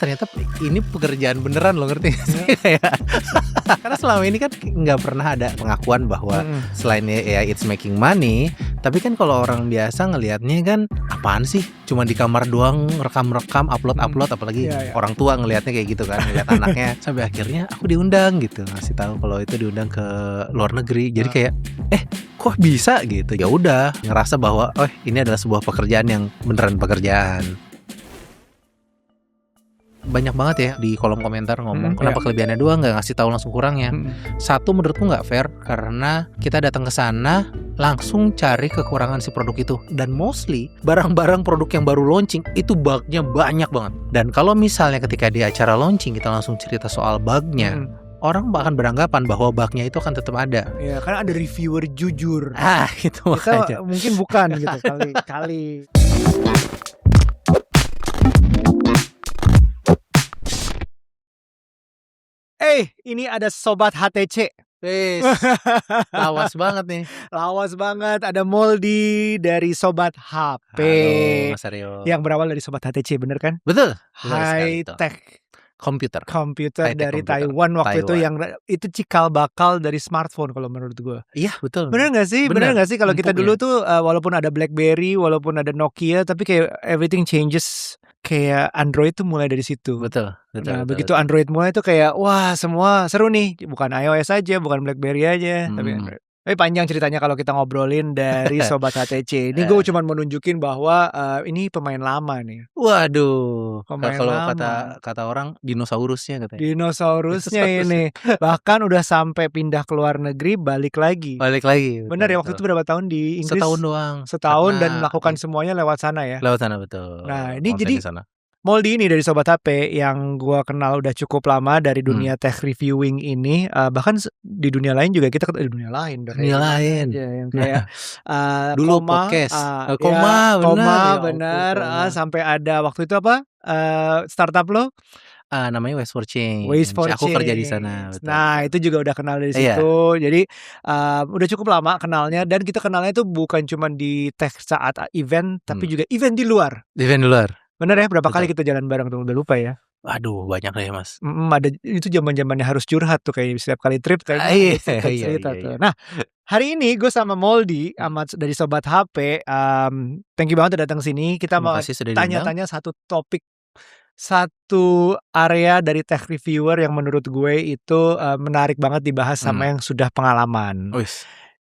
ternyata ini pekerjaan beneran loh, ngerti gak sih? Kayak karena selama ini kan nggak pernah ada pengakuan bahwa selain ya it's making money, tapi kan kalau orang biasa ngelihatnya kan apaan sih? Cuma di kamar doang rekam-rekam, upload, apalagi orang tua ngelihatnya kayak gitu kan, ngelihat anaknya. Sampai akhirnya aku diundang gitu, ngasih tahu kalau itu diundang ke luar negeri. Jadi kayak kok bisa gitu. Ya udah, ngerasa bahwa ini adalah sebuah pekerjaan yang beneran pekerjaan. Banyak banget ya di kolom komentar ngomong kenapa kelebihannya doang, nggak ngasih tahu langsung kurangnya. Satu, menurutku nggak fair karena kita datang ke sana langsung cari kekurangan si produk itu, dan mostly barang-barang produk yang baru launching itu bugnya banyak banget. Dan kalau misalnya ketika di acara launching kita langsung cerita soal bugnya, orang akan beranggapan bahwa bugnya itu akan tetap ada. Ya, karena ada reviewer jujur. Itu makanya. Mungkin bukan gitu kali. Ini ada Sobat HTC. Lawas banget nih. Lawas banget. Ada Moldy dari Sobat HP. Halo Mas Aryo. Yang berawal dari Sobat HTC, bener kan? Betul. High tech komputer dari Taiwan waktu itu, yang itu cikal bakal dari smartphone kalau menurut gue. Iya betul. Bener nggak sih? Bener nggak sih kalau kita dulu tuh walaupun ada BlackBerry, walaupun ada Nokia, tapi kayak everything changes. Kayak Android tuh mulai dari situ. Betul. Begitu Android mulai tuh kayak wah semua seru nih. Bukan iOS aja, bukan BlackBerry aja, tapi Android. Tapi panjang ceritanya kalau kita ngobrolin dari Sobat HTC. Ini gue cuma mau nunjukin bahwa ini pemain lama nih. Waduh. Kalau lama. kata orang dinosaurusnya katanya. Dinosaurusnya ini. Bahkan udah sampai pindah ke luar negeri, balik lagi. Bener ya, waktu itu berapa tahun di Inggris? Setahun doang. Setahun dan melakukan semuanya lewat sana ya. Lewat sana, betul. Nah ini jadi Moldy ini dari Sobat HP yang gue kenal udah cukup lama dari dunia tech reviewing ini. Bahkan di dunia lain juga kita di dunia lain. Yang kayak dulu podcast. Koma bener. Sampai ada waktu itu apa? Startup lo? Namanya Ways for Change. Aku kerja di sana. Betul. Nah itu juga udah kenal dari situ. Jadi udah cukup lama kenalnya. Dan kita kenalnya itu bukan cuma di tech saat event, tapi juga event di luar. Bener ya, berapa kali kita jalan bareng tuh, udah lupa ya. Aduh banyak deh mas. Ada itu zaman-zamannya harus curhat tuh, kayak setiap kali trip kayak cerita tuh. Nah hari ini gue sama Moldy dari Sobat HP. Thank you banget udah datang sini. Kita mau tanya-tanya satu topik, satu area dari tech reviewer yang menurut gue itu menarik banget dibahas sama yang sudah pengalaman.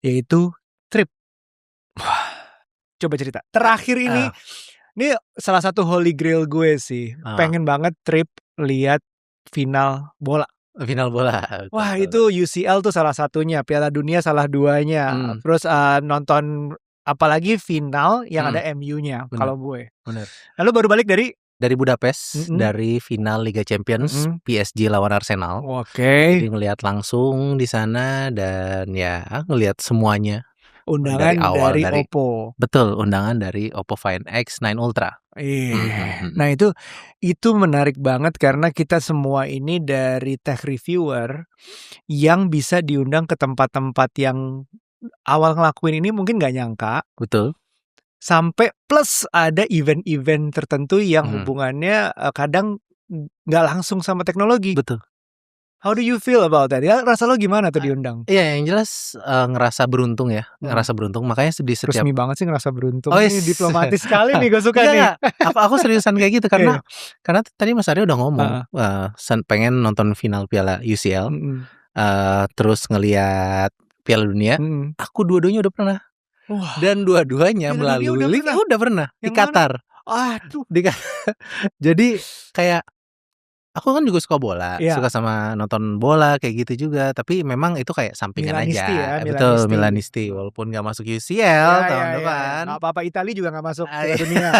Yaitu trip. Coba cerita. Terakhir ini salah satu holy grail gue sih. Pengen banget trip lihat final bola. Wah itu UCL tuh salah satunya, Piala Dunia salah duanya. Terus nonton apalagi final yang ada MU-nya kalau gue. Bener. Lalu baru balik dari Budapest, dari final Liga Champions PSG lawan Arsenal. Jadi ngelihat langsung di sana dan ya ngelihat semuanya. Undangan dari Oppo. Betul, undangan dari Oppo Find X9 Ultra. Nah itu menarik banget karena kita semua ini dari tech reviewer yang bisa diundang ke tempat-tempat yang awal ngelakuin ini mungkin gak nyangka. Betul. Sampai plus ada event-event tertentu yang hubungannya kadang gak langsung sama teknologi. Betul. How do you feel about that? Ya, rasa lo gimana tuh diundang? Iya, yang jelas ngerasa beruntung ya. Ngerasa beruntung, makanya di setiap... Resmi banget sih ngerasa beruntung. Ini diplomatis sekali nih, gue suka nih. Aku seriusan kayak gitu karena tadi Mas Aryo udah ngomong pengen nonton final Piala UCL, terus ngelihat Piala Dunia. Aku dua-duanya udah pernah. Dan dua-duanya melalui udah pernah di Qatar. Aduh, jadi kayak aku kan juga suka bola, suka sama nonton bola kayak gitu juga. Tapi memang itu kayak sampingan Milanisti aja. Betul, Milanisti. Walaupun gak masuk UCL tahun depan. Gak apa-apa, Italia juga gak masuk Piala Dunia.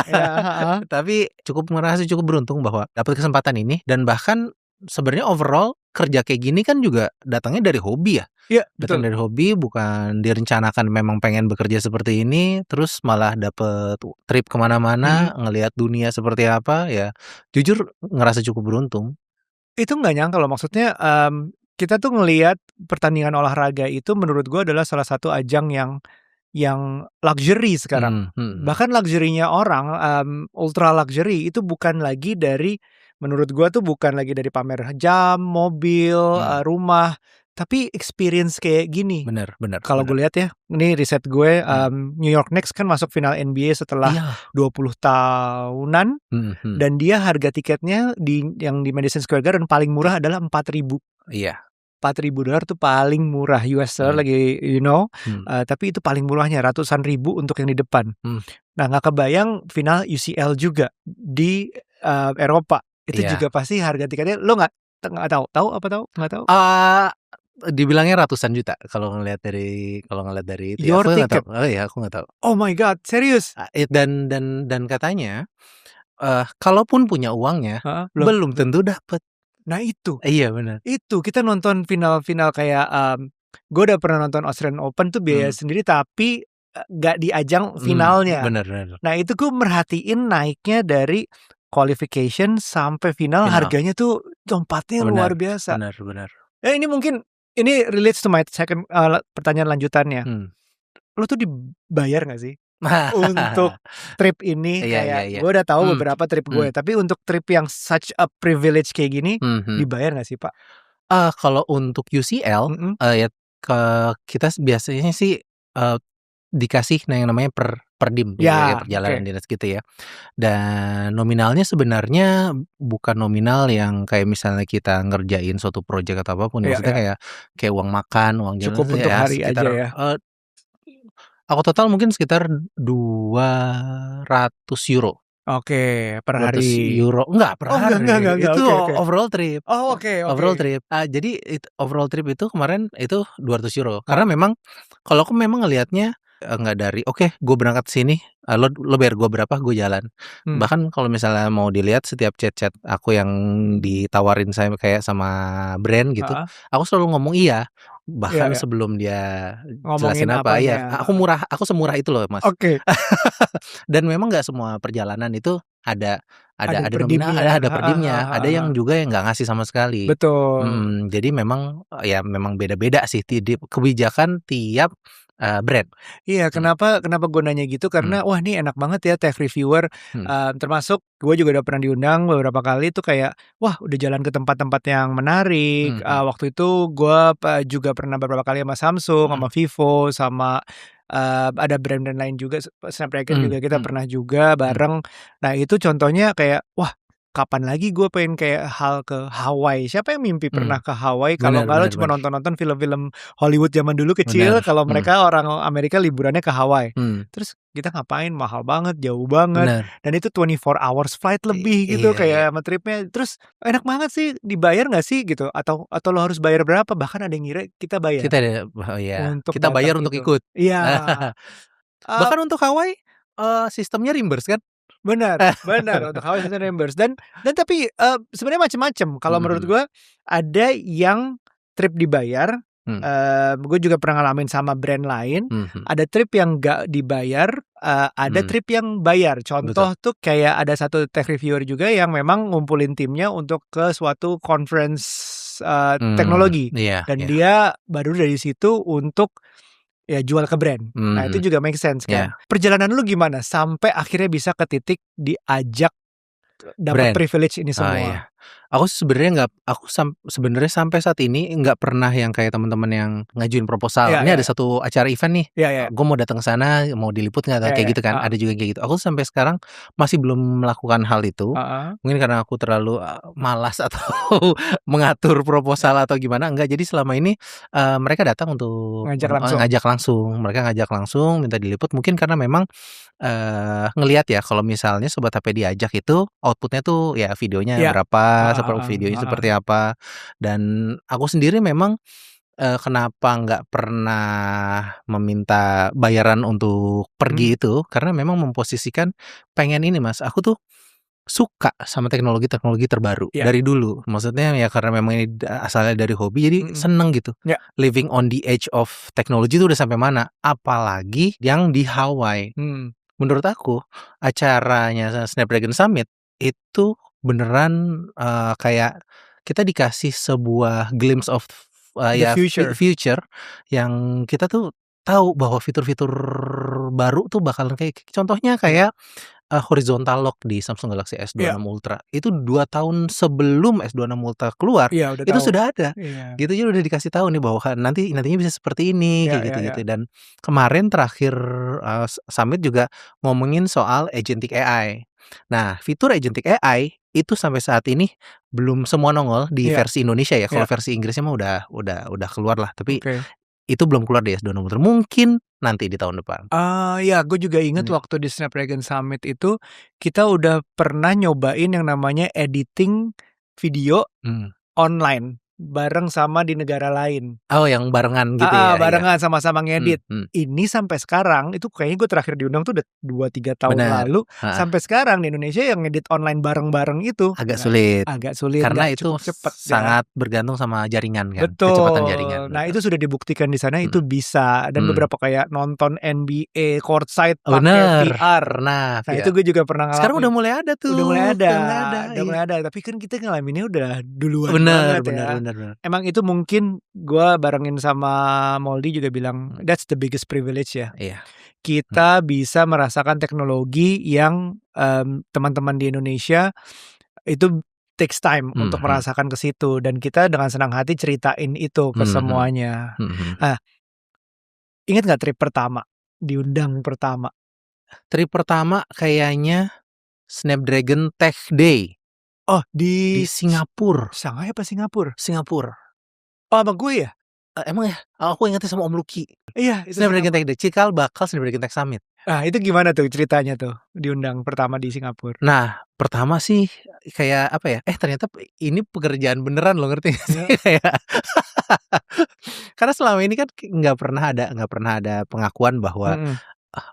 Tapi merasa cukup beruntung bahwa dapat kesempatan ini. Dan bahkan sebenarnya overall kerja kayak gini kan juga datangnya dari hobi ya. Iya, datang dari hobi, bukan direncanakan memang pengen bekerja seperti ini, terus malah dapet trip kemana-mana, ngelihat dunia seperti apa, ya jujur ngerasa cukup beruntung. Itu nggak nyangka loh, maksudnya kita tuh ngelihat pertandingan olahraga itu menurut gue adalah salah satu ajang yang luxury sekarang. Bahkan luxury-nya orang, ultra luxury itu bukan lagi dari menurut gua tuh bukan lagi dari pamer jam, mobil, rumah, tapi experience kayak gini. Bener. Kalau gue lihat ya, ini riset gue, New York Knicks kan masuk final NBA setelah 20 tahunan, dan dia harga tiketnya yang di Madison Square Garden paling murah adalah $4,000. Iya. $4,000 tuh paling murah US dollar lagi, tapi itu paling murahnya ratusan ribu untuk yang di depan. Nah, nggak kebayang final UCL juga di Eropa. Itu juga pasti harga tiketnya lo nggak tahu nggak tahu? Dibilangnya ratusan juta kalau ngelihat dari itu. Your ticket. Aku nggak tahu. Oh my god, serius? Dan katanya kalaupun punya uangnya belum tentu dapat. Nah itu. Iya benar. Itu kita nonton final-final kayak gue udah pernah nonton Australian Open tuh biaya sendiri, tapi gak di ajang finalnya. Benar. Nah itu gue merhatiin naiknya dari qualification sampai final. Harganya tuh lompatnya luar biasa. Benar. Ini relates to my second pertanyaan lanjutannya. Lo tuh dibayar gak sih untuk trip ini? Kayak gue udah tahu beberapa trip gue, tapi untuk trip yang such a privilege kayak gini, dibayar gak sih Pak? Kalau untuk UCL kita biasanya sih dikasih yang namanya per dim, perjalanan dinas gitu ya. Dan nominalnya sebenarnya bukan nominal yang kayak misalnya kita ngerjain suatu proyek atau apapun. Maksudnya kayak uang makan, uang jalan. Cukup untuk hari sekitar, aja ya. Aku total mungkin sekitar 200 euro. Oke, per hari. Euro enggak per hari. Enggak, itu okay. Overall trip. Oh, oke. Overall trip. Jadi overall trip itu kemarin itu 200 euro. Karena memang kalau aku memang ngelihatnya nggak dari gue berangkat sini, lo bayar gue berapa, gue jalan. Bahkan kalau misalnya mau dilihat setiap chat aku yang ditawarin saya kayak sama brand gitu, aku selalu ngomong iya. Bahkan sebelum dia ngomongin jelasin apa, aku semurah itu loh Mas. Oke. Dan memang nggak semua perjalanan itu ada nominal, ada per dimnya, ada yang juga yang nggak ngasih sama sekali. Betul. Jadi memang beda-beda sih kebijakan tiap brand. Iya, kenapa gue nanya gitu, karena wah ini enak banget ya tech reviewer, termasuk gue juga udah pernah diundang beberapa kali tuh kayak wah udah jalan ke tempat-tempat yang menarik. Waktu itu gue juga pernah beberapa kali sama Samsung, sama Vivo, sama ada brand-brand lain juga, Snapdragon juga kita pernah juga bareng. Nah itu contohnya kayak wah kapan lagi gue pengen kayak hal ke Hawaii. Siapa yang mimpi pernah ke Hawaii? Kalau nggak lo cuma nonton film-film Hollywood zaman dulu kecil. Kalau mereka orang Amerika liburannya ke Hawaii. Terus kita ngapain? Mahal banget, jauh banget. Dan itu 24 hours flight lebih gitu kayak sama tripnya. Terus enak banget sih, dibayar nggak sih gitu? Atau lo harus bayar berapa? Bahkan ada yang ngira kita bayar. Kita bayar untuk ikut. Iya. Bahkan untuk Hawaii sistemnya reimburse kan? Benar untuk Hawaii sistem reimburse dan tapi sebenarnya macam-macam. Kalau menurut gue ada yang trip dibayar. Gue juga pernah ngalamin sama brand lain. Ada trip yang gak dibayar, ada trip yang bayar. Contoh tuh kayak ada satu tech reviewer juga yang memang ngumpulin timnya untuk ke suatu conference teknologi. Dan dia baru dari situ untuk jual ke brand. Nah itu juga make sense kan. Perjalanan lu gimana sampai akhirnya bisa ke titik diajak dapat privilege ini semua? Aku sebenarnya sebenarnya sampai saat ini nggak pernah yang kayak teman-teman yang ngajuin proposal. Ini ada satu acara event nih, gue mau datang ke sana, mau diliput nggak? Kayak gitu kan. Ada juga kayak gitu. Aku sampai sekarang masih belum melakukan hal itu. Mungkin karena aku terlalu malas atau mengatur proposal atau gimana. Enggak. Jadi selama ini mereka datang untuk ngajak langsung. Mereka ngajak langsung, minta diliput. Mungkin karena memang ngelihat ya kalau misalnya Sobat HP diajak itu outputnya tuh ya videonya berapa, videonya seperti apa. Dan aku sendiri memang kenapa nggak pernah meminta bayaran untuk pergi itu karena memang memposisikan pengen ini Mas, aku tuh suka sama teknologi terbaru dari dulu. Maksudnya ya karena memang ini asalnya dari hobi, jadi seneng gitu. Living on the edge of technology itu udah sampai mana? Apalagi yang di Hawaii. Menurut aku acaranya Snapdragon Summit itu beneran kayak kita dikasih sebuah glimpse of future yang kita tuh tahu bahwa fitur-fitur baru tuh bakalan kayak contohnya kayak horizontal lock di Samsung Galaxy Iya. S26 Ultra. Itu 2 tahun sebelum S26 Ultra keluar, Iya, udah itu tahu. sudah ada. Iya. Gitu, jadi udah dikasih tahu nih bahwa nantinya bisa seperti ini, Iya, kayak iya, gitu-gitu. iya. Dan kemarin terakhir summit juga ngomongin soal agentic AI. Nah, fitur agentic AI itu sampai saat ini belum semua nongol di Iya. versi Indonesia ya. Kalau Iya. versi Inggrisnya mah udah keluar lah. Tapi Oke. itu belum keluar di S26 Ultra. Mungkin nanti di tahun depan. Ya, gue juga inget Iya. waktu di Snapdragon Summit itu kita udah pernah nyobain yang namanya editing video online bareng sama di negara lain. Oh, yang barengan gitu ya? Barengan sama-sama ngedit. Hmm. Ini sampai sekarang itu kayaknya gue terakhir diundang tuh udah 2-3 tahun Benar. lalu. Sampai sekarang di Indonesia yang ngedit online bareng-bareng itu Agak sulit. agak sulit Karena nggak itu cukup cepet sangat bergantung sama jaringan kan, Betul. kecepatan jaringan. Nah, itu sudah dibuktikan di sana itu bisa dan beberapa kayak nonton NBA courtside pakai Bener. VR. Nah, itu gue juga pernah ngalamin. Sekarang udah mulai ada tuh. Udah mulai ada. Iya. Tapi kan kita ngalaminnya udah duluan Bener. banget ya. Emang itu mungkin gue barengin sama Moldy juga bilang that's the biggest privilege ya. Iya. Kita bisa merasakan teknologi yang teman-teman di Indonesia itu takes time untuk merasakan ke situ dan kita dengan senang hati ceritain itu ke semuanya. Ingat nggak trip pertama? Diundang pertama? Trip pertama kayaknya Snapdragon Tech Day. Oh, di Singapura. Shanghai apa Singapura? Singapura. Oh, sama gue ya? Emang ya? Aku ingatnya sama Om Lucky. Iya, itu Snapdragon Tech Day. Cikal bakal Snapdragon Tech Summit. Itu gimana tuh ceritanya tuh diundang pertama di Singapura? Nah, pertama sih kayak apa ya? Ternyata ini pekerjaan beneran loh, ngerti gak sih? Kayak karena selama ini kan nggak pernah ada pengakuan bahwa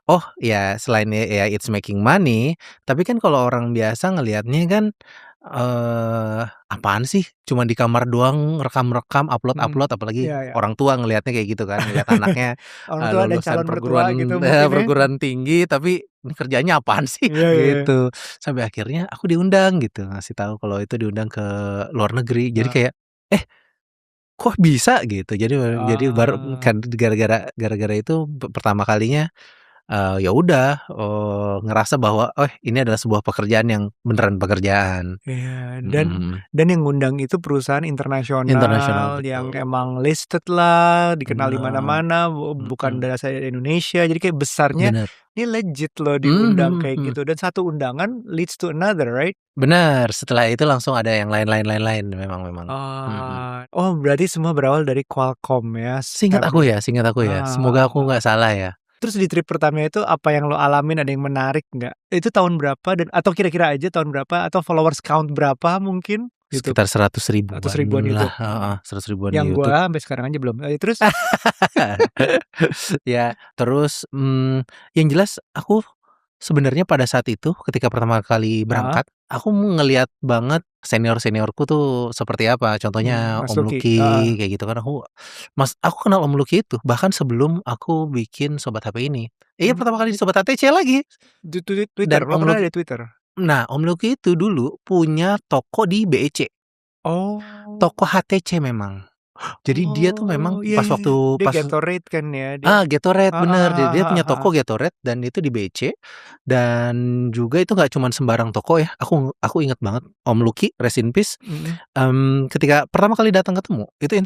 oh ya selain ya it's making money, tapi kan kalau orang biasa ngelihatnya kan apaan sih? Cuma di kamar doang rekam-rekam, upload, apalagi orang tua ngelihatnya kayak gitu kan, ngelihat anaknya orang tua dan lulusan calon mertua gitu perguruan tinggi, tapi ini kerjanya apaan sih? Gitu. Sampai akhirnya aku diundang gitu, ngasih tahu kalau itu diundang ke luar negeri. Jadi kayak kok bisa gitu. Jadi baru kan gara-gara itu pertama kalinya ya udah ngerasa bahwa ini adalah sebuah pekerjaan yang beneran pekerjaan. Iya, dan yang ngundang itu perusahaan internasional yang emang listed lah, dikenal di mana-mana, bukan dari Indonesia. Jadi kayak besarnya ini legit loh diundang kayak gitu dan satu undangan leads to another, right? Benar, setelah itu langsung ada yang lain memang. Oh, berarti semua berawal dari Qualcomm ya? Seingat aku ya. Semoga aku nggak salah ya. Terus di trip pertama itu apa yang lo alamin, ada yang menarik nggak? Itu tahun berapa dan atau kira-kira aja tahun berapa atau followers count berapa mungkin? Gitu. Sekitar 100.000-an 100.000-an lah. 100.000-an yang YouTube. Yang gue sampai sekarang aja belum. Terus? Ya, terus yang jelas aku sebenarnya pada saat itu ketika pertama kali berangkat, aku ngelihat banget senior-seniorku tuh seperti apa. Contohnya Om Lucky kayak gitu kan. Aku kenal Om Lucky itu bahkan sebelum aku bikin Sobat HP ini. Iya, pertama kali di Sobat HTC lagi. Di Twitter, lo pernah ada di Twitter? Nah, Om Lucky itu dulu punya toko di BEC. Oh. Toko HTC memang. Jadi dia tuh memang pas waktu Gatorade kan ya. Gatorade bener. Dia punya toko Gatorade dan itu di BC. Dan juga itu nggak cuma sembarang toko ya. Aku ingat banget Om Lucky, rest in peace. Ketika pertama kali datang ketemu itu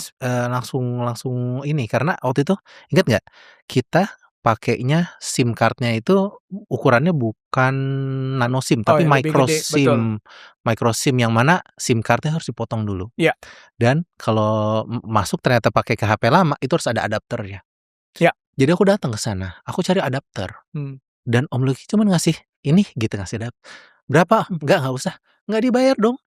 langsung ini karena waktu itu ingat nggak kita pakainya SIM cardnya itu ukurannya bukan nano SIM tapi micro SIM. Micro SIM yang mana SIM cardnya harus dipotong dulu. Iya. Dan kalau masuk ternyata pakai ke HP lama itu harus ada adapternya. Iya. Jadi aku datang ke sana, aku cari adapter. Dan Om Lucky cuma ngasih ini gitu, ngasih adapter. Berapa? Enggak usah. Enggak dibayar dong.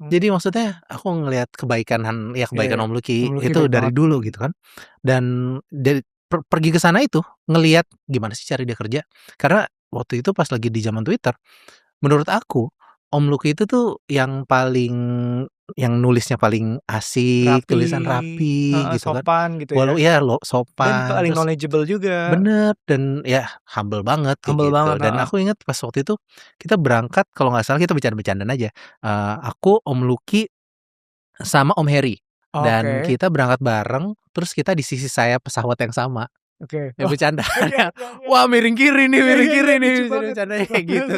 Jadi maksudnya aku ngelihat kebaikan Om Lucky itu dari dulu gitu kan. Dan dari pergi ke sana itu ngelihat gimana sih cara dia kerja. Karena waktu itu pas lagi di zaman Twitter, menurut aku Om Lucky itu tuh yang nulisnya paling asik, tulisan rapi gitu sopan kan. Gitu ya. Walau sopan. Dan paling knowledgeable juga. Bener, dan ya humble banget gitu. Dan aku ingat pas waktu itu kita berangkat, kalau nggak salah kita bercanda-bercandaan aja. Aku, Om Lucky, sama Om Heri. Dan kita berangkat bareng, terus kita di sisi sayap pesawat yang sama. Oke. Ya bercandanya, wah miring kiri nih, bercandanya kayak gitu.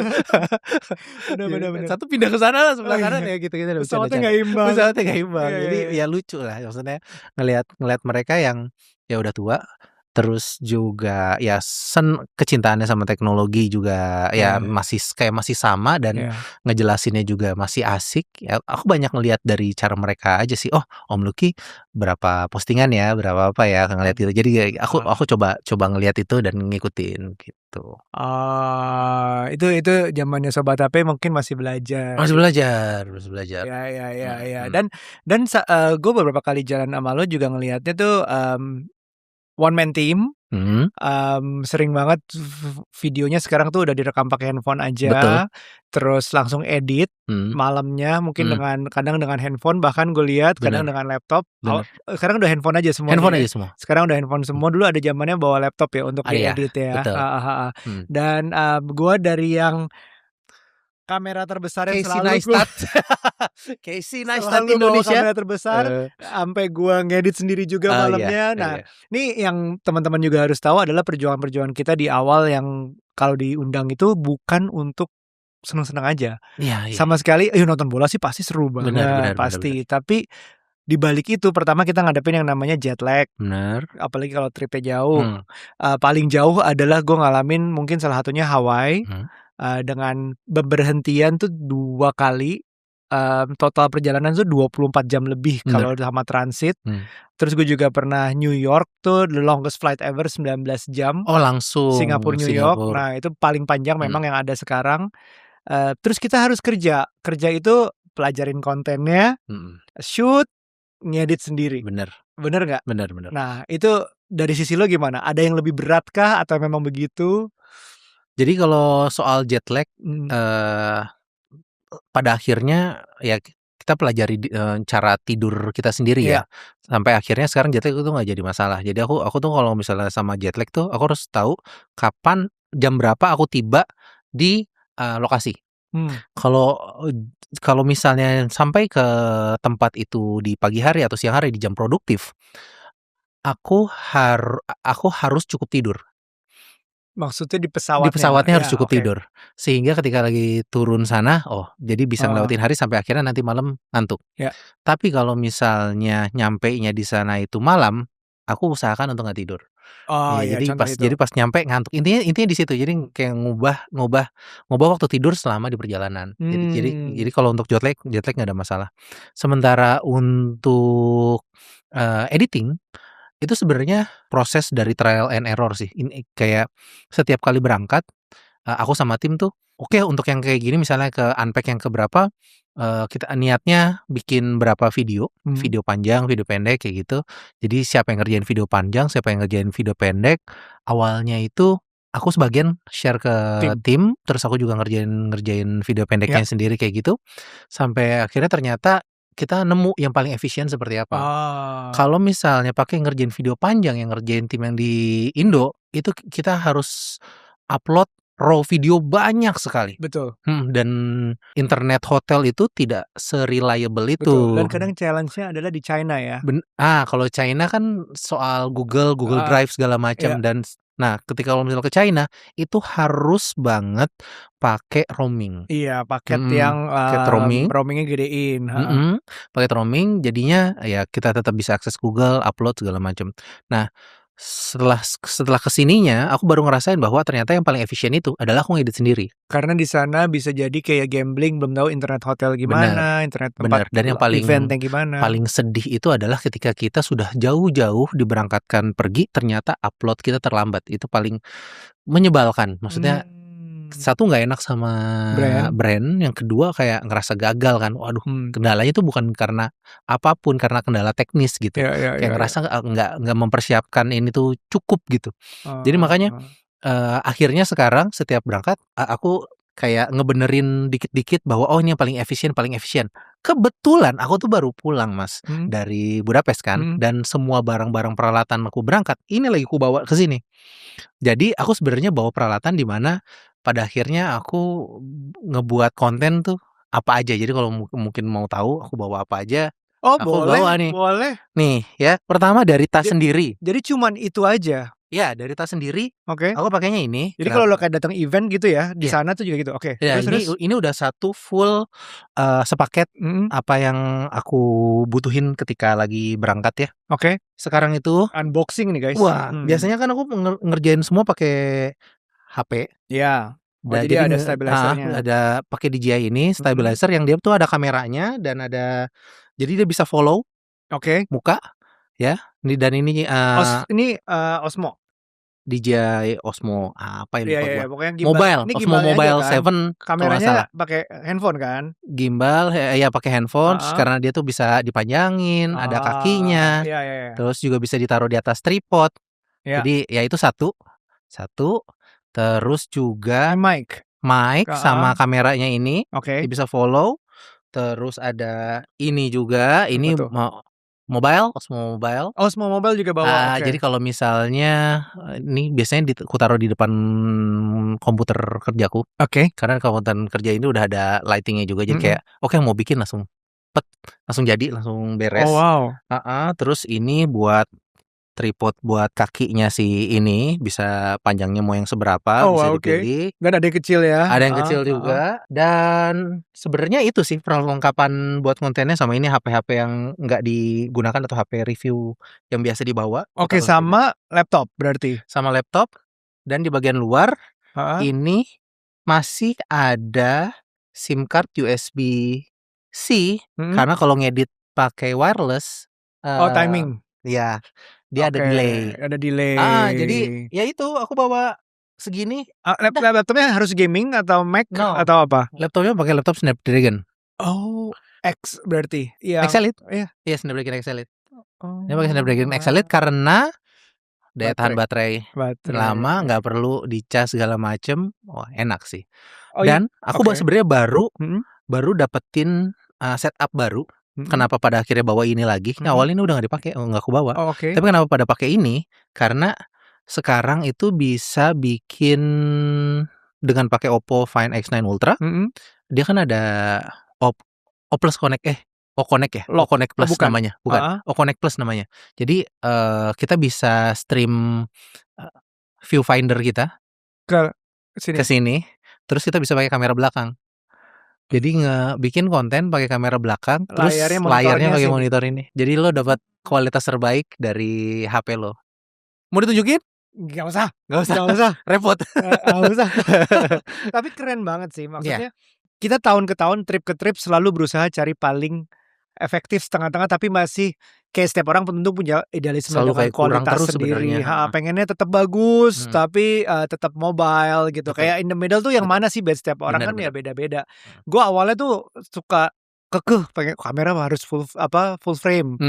Bener. Satu pindah ke sana, sebelah kanan ya gitu-gitu. Pesawatnya nggak imbang. Pesawatnya nggak imbang. Jadi ya lucu lah, maksudnya ngelihat mereka yang ya udah tua, terus juga ya kecintaannya sama teknologi juga ya masih sama dan ngejelasinnya juga masih asik. Ya aku banyak ngelihat dari cara mereka aja sih. Oh, Om Lucky berapa postingan ya, berapa apa ya ngelihat gitu. Jadi aku coba ngelihat itu dan ngikutin gitu. Itu zamannya Sobat HP mungkin masih belajar. Masih belajar. Ya. Dan gue beberapa kali jalan sama lo juga ngelihatnya tuh one man team. Sering banget videonya sekarang tuh udah direkam pakai handphone aja. Betul. Terus langsung edit malamnya mungkin kadang dengan handphone, bahkan gue lihat kadang dengan laptop. Sekarang udah handphone aja semua. Sekarang udah handphone semua. Dulu ada zamannya bawa laptop ya untuk diedit ya. Dan gue dari yang kamera terbesar yang selalu Casey Neistat Indonesia, kamera terbesar sampai gua ngedit sendiri juga malamnya. Ini yang teman-teman juga harus tahu adalah perjuangan kita di awal yang kalau diundang itu bukan untuk seneng-seneng aja. Sama sekali nonton bola sih pasti seru banget, pasti. Tapi di balik itu pertama kita ngadepin yang namanya jet lag. Apalagi kalau tripnya jauh. Paling jauh adalah gue ngalamin mungkin salah satunya Hawaii. Dengan berhentian tuh 2 kali, total perjalanan tuh 24 jam lebih kalau sama transit. Terus gue juga pernah New York tuh the longest flight ever 19 jam. Oh langsung Singapura New York. Nah itu paling panjang memang yang ada sekarang. Terus kita harus kerja itu pelajarin kontennya, shoot, ngedit sendiri. Bener nggak? Bener. Nah itu dari sisi lo gimana? Ada yang lebih berat kah atau memang begitu? Jadi kalau soal jet lag, pada akhirnya ya kita pelajari cara tidur kita sendiri ya. Sampai akhirnya sekarang jet lag itu nggak jadi masalah. Jadi aku tuh kalau misalnya sama jet lag tuh aku harus tahu kapan jam berapa aku tiba di lokasi. Kalau misalnya sampai ke tempat itu di pagi hari atau siang hari di jam produktif, aku harus cukup tidur. Maksudnya di pesawatnya harus cukup tidur. Sehingga ketika lagi turun sana, jadi bisa ngelewatin hari sampai akhirnya nanti malam ngantuk. Tapi kalau misalnya nyampenya di sana itu malam, aku usahakan untuk nggak tidur. Jadi pas nyampe ngantuk. Intinya di situ. Jadi kayak ngubah waktu tidur selama di perjalanan. Jadi kalau untuk jet lag nggak ada masalah. Sementara untuk editing itu sebenarnya proses dari trial and error sih. Ini kayak setiap kali berangkat, aku sama tim tuh, oke untuk yang kayak gini misalnya ke unpack yang keberapa, kita niatnya bikin berapa video panjang, video pendek kayak gitu. Jadi siapa yang ngerjain video panjang, siapa yang ngerjain video pendek. Awalnya itu aku sebagian share ke tim, terus aku juga ngerjain video pendeknya sendiri kayak gitu. Sampai akhirnya ternyata kita nemu yang paling efisien seperti apa. Kalau misalnya pakai ngerjain video panjang, yang ngerjain tim yang di Indo, itu kita harus upload raw video banyak sekali. Betul. Dan internet hotel itu tidak se-reliable itu. Betul. Dan kadang challenge-nya adalah di China ya. Kalau China kan soal Google Drive segala macam dan nah, ketika kalau misalnya ke China itu harus banget pakai roaming. Iya, paket yang roamingnya gedein. Paket roaming, jadinya ya kita tetap bisa akses Google, upload segala macam. Nah, setelah kesininya, aku baru ngerasain bahwa ternyata yang paling efisien itu adalah aku ngedit sendiri. Karena di sana bisa jadi kayak gambling, belum tahu internet hotel gimana, internet tempat dan yang eventnya gimana. Paling sedih itu adalah ketika kita sudah jauh-jauh diberangkatkan pergi, ternyata upload kita terlambat. Itu paling menyebalkan. Maksudnya satu nggak enak sama brand, yang kedua kayak ngerasa gagal kan. Waduh, kendalanya tuh bukan karena apapun, karena kendala teknis gitu. Kayak ngerasa nggak mempersiapkan ini tuh cukup gitu. Jadi makanya akhirnya sekarang setiap berangkat aku kayak ngebenerin dikit-dikit bahwa ini yang paling efisien. Kebetulan aku tuh baru pulang Mas dari Budapest kan, dan semua barang-barang peralatan aku berangkat ini lagi aku bawa ke sini. Jadi aku sebenarnya bawa peralatan di mana pada akhirnya aku ngebuat konten tuh apa aja. Jadi kalau mungkin mau tahu aku bawa apa aja. Oh, Aku bawa nih. Boleh. Nih ya, pertama dari tas sendiri. Jadi cuman itu aja. Ya, dari tas sendiri. Oke. Aku pakainya ini. Jadi kalau lo kayak datang event gitu ya, di sana tuh juga gitu. Oke. Ya, ini udah satu full sepaket apa yang aku butuhin ketika lagi berangkat ya. Oke. Sekarang itu unboxing nih guys. Wah, biasanya kan aku ngerjain semua pakai HP. Ya. Nah, jadi ada stabilizernya. Ada pakai DJI ini stabilizer yang dia tuh ada kameranya dan ada, jadi dia bisa follow muka ya. Dan ini Osmo. DJI Osmo apa ini? Iya, pokoknya gimbal. Mobile, ini Osmo Mobile kan? 7. Kameranya pakai handphone kan? Gimbal ya pakai handphone karena dia tuh bisa dipanjangin, ada kakinya. Iya. Terus juga bisa ditaruh di atas tripod. Jadi ya itu satu. Terus juga mic sama kameranya ini. Dia bisa follow. Terus ada ini juga, ini mobile, Osmo Mobile juga bawa. Jadi kalau misalnya ini biasanya aku taruh di depan komputer kerjaku. Karena komputer kerja ini udah ada lightingnya juga. Jadi kayak mau bikin langsung jadi, langsung beres. Terus ini buat tripod buat kakinya si ini, bisa panjangnya mau yang seberapa, bisa dipilih. Dan ada yang kecil ya. Ada yang kecil juga. Dan sebenarnya itu sih perlengkapan buat kontennya, sama ini HP-HP yang nggak digunakan atau HP review yang biasa dibawa. Sama laptop berarti. Sama laptop. Dan di bagian luar ini masih ada SIM card USB-C karena kalau ngedit pakai wireless timing. Ya, dia ada delay. Jadi ya itu aku bawa segini. Laptopnya harus gaming atau Mac atau apa? Laptopnya pakai laptop Snapdragon. X berarti. Excelite. Iya, Snapdragon Excelite. Dia pakai Snapdragon Excelite karena daya tahan baterai lama, nggak perlu dicas segala macem. Wah, enak sih. Dan aku sebenarnya baru dapetin setup baru. Kenapa pada akhirnya bawa ini lagi? Awalnya ini udah nggak dipakai, nggak aku bawa. Tapi kenapa pada pakai ini? Karena sekarang itu bisa bikin dengan pakai Oppo Find X9 Ultra. Dia kan ada Plus Connect Connect ya? Connect Plus namanya, bukan? Connect Plus namanya. Jadi kita bisa stream viewfinder kita ke sini. Terus kita bisa pakai kamera belakang. Jadi bikin konten pakai kamera belakang, terus layarnya pakai monitor ini. Jadi lo dapat kualitas terbaik dari HP lo. Mau ditunjukin? Gak usah. Repot. Gak usah. Tapi keren banget sih. Maksudnya kita tahun ke tahun, trip ke trip selalu berusaha cari paling efektif setengah-tengah, tapi masih kayak setiap orang tentu punya idealisme dengan kualitas sendiri. Pengennya tetap bagus, tapi tetap mobile gitu. Kayak in the middle tuh yang mana sih buat setiap orang kan ya beda-beda. Gue awalnya tuh suka pengen kamera harus full frame.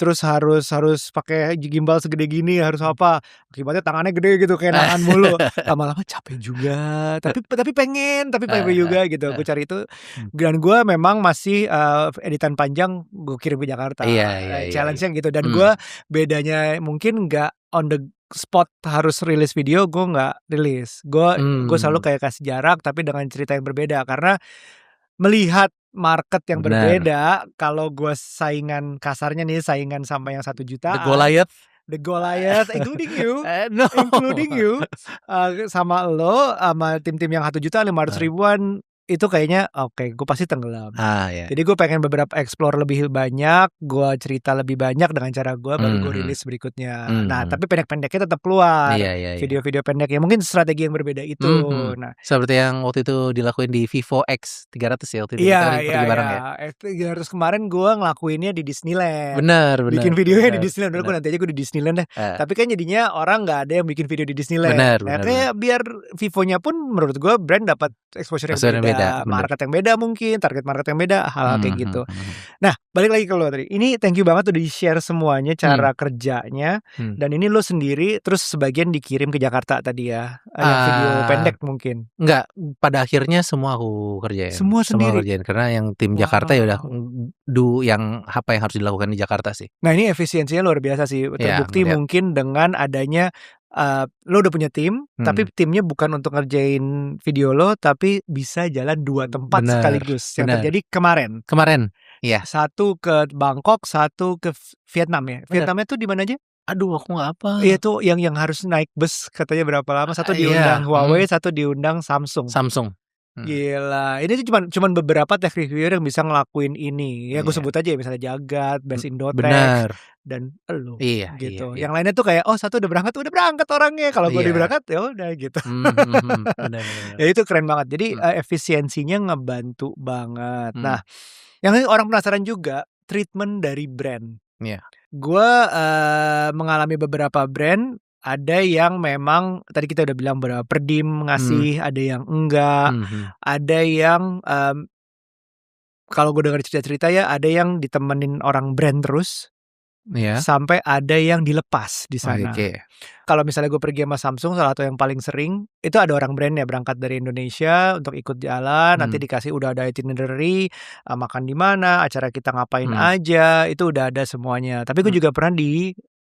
Terus harus pakai gimbal segede gini, harus apa? Akibatnya tangannya gede gitu, kayak nahan mulu. Lama-lama capek juga. Tapi pengen juga gitu. Gue cari itu. Dan gue memang masih editan panjang gue kirim ke Jakarta. Challenge-nya gitu. Dan gue bedanya mungkin nggak on the spot harus rilis video, gue nggak rilis. Gue selalu kayak kasih jarak, tapi dengan cerita yang berbeda. Karena melihat market yang berbeda, kalau gue saingan kasarnya nih, saingan sama yang 1 juta, The Goliath including you, sama lo, sama tim-tim yang 1 juta 500 ribuan, itu kayaknya gue pasti tenggelam. Jadi gue pengen beberapa explore lebih banyak, gue cerita lebih banyak dengan cara gue, baru gue rilis berikutnya. Nah, tapi pendek-pendeknya tetap keluar. Video-video pendeknya mungkin strategi yang berbeda itu. Nah, seperti yang waktu itu dilakuin di Vivo X300 ya waktu itu. Pergi bareng ya. X300 kemarin gue ngelakuinnya di Disneyland. Bener. Bikin videonya di Disneyland. Gue nanti aja gue di Disneyland deh. Tapi kan jadinya orang nggak ada yang bikin video di Disneyland. Kayak biar Vivonya pun menurut gue brand dapat exposure yang beda, market yang beda mungkin, target market yang beda, hal kayak gitu. Nah, balik lagi ke lo tadi. Ini thank you banget udah di-share semuanya cara kerjanya. Dan ini lo sendiri, terus sebagian dikirim ke Jakarta tadi ya. Video pendek mungkin. Enggak, pada akhirnya semua aku kerjain. Semua sendiri. Kerjain karena yang tim Jakarta ya udah yang apa yang harus dilakukan di Jakarta sih. Nah, ini efisiensinya luar biasa sih. Terbukti mungkin dengan adanya lo udah punya tim, tapi timnya bukan untuk ngerjain video lo, tapi bisa jalan 2 tempat sekaligus. Yang terjadi kemarin. Iya. Satu ke Bangkok, satu ke Vietnam ya. Vietnamnya tuh di mana aja? Aduh, aku nggak apa. Iya tuh yang harus naik bus katanya berapa lama? Satu diundang Huawei, satu diundang Samsung. Gila, ini tuh cuman beberapa tech reviewer yang bisa ngelakuin ini. Ya gue sebut aja ya, misalnya Jagat, Best Indotech, dan elu gitu. Yang lainnya tuh kayak satu udah berangkat orangnya. Kalau gue udah berangkat ya udah gitu. Ya itu keren banget. Jadi efisiensinya ngebantu banget. Nah, yang orang penasaran juga treatment dari brand. Gue mengalami beberapa brand. Ada yang memang tadi kita udah bilang per dim ngasih, ada yang enggak, ada yang kalau gue dengar cerita-cerita ya, ada yang ditemenin orang brand terus, sampai ada yang dilepas di sana. Kalau misalnya gue pergi sama Samsung, salah satu yang paling sering itu ada orang brandnya berangkat dari Indonesia untuk ikut jalan, nanti dikasih udah ada itinerary, makan di mana, acara kita ngapain aja, itu udah ada semuanya. Tapi gue juga pernah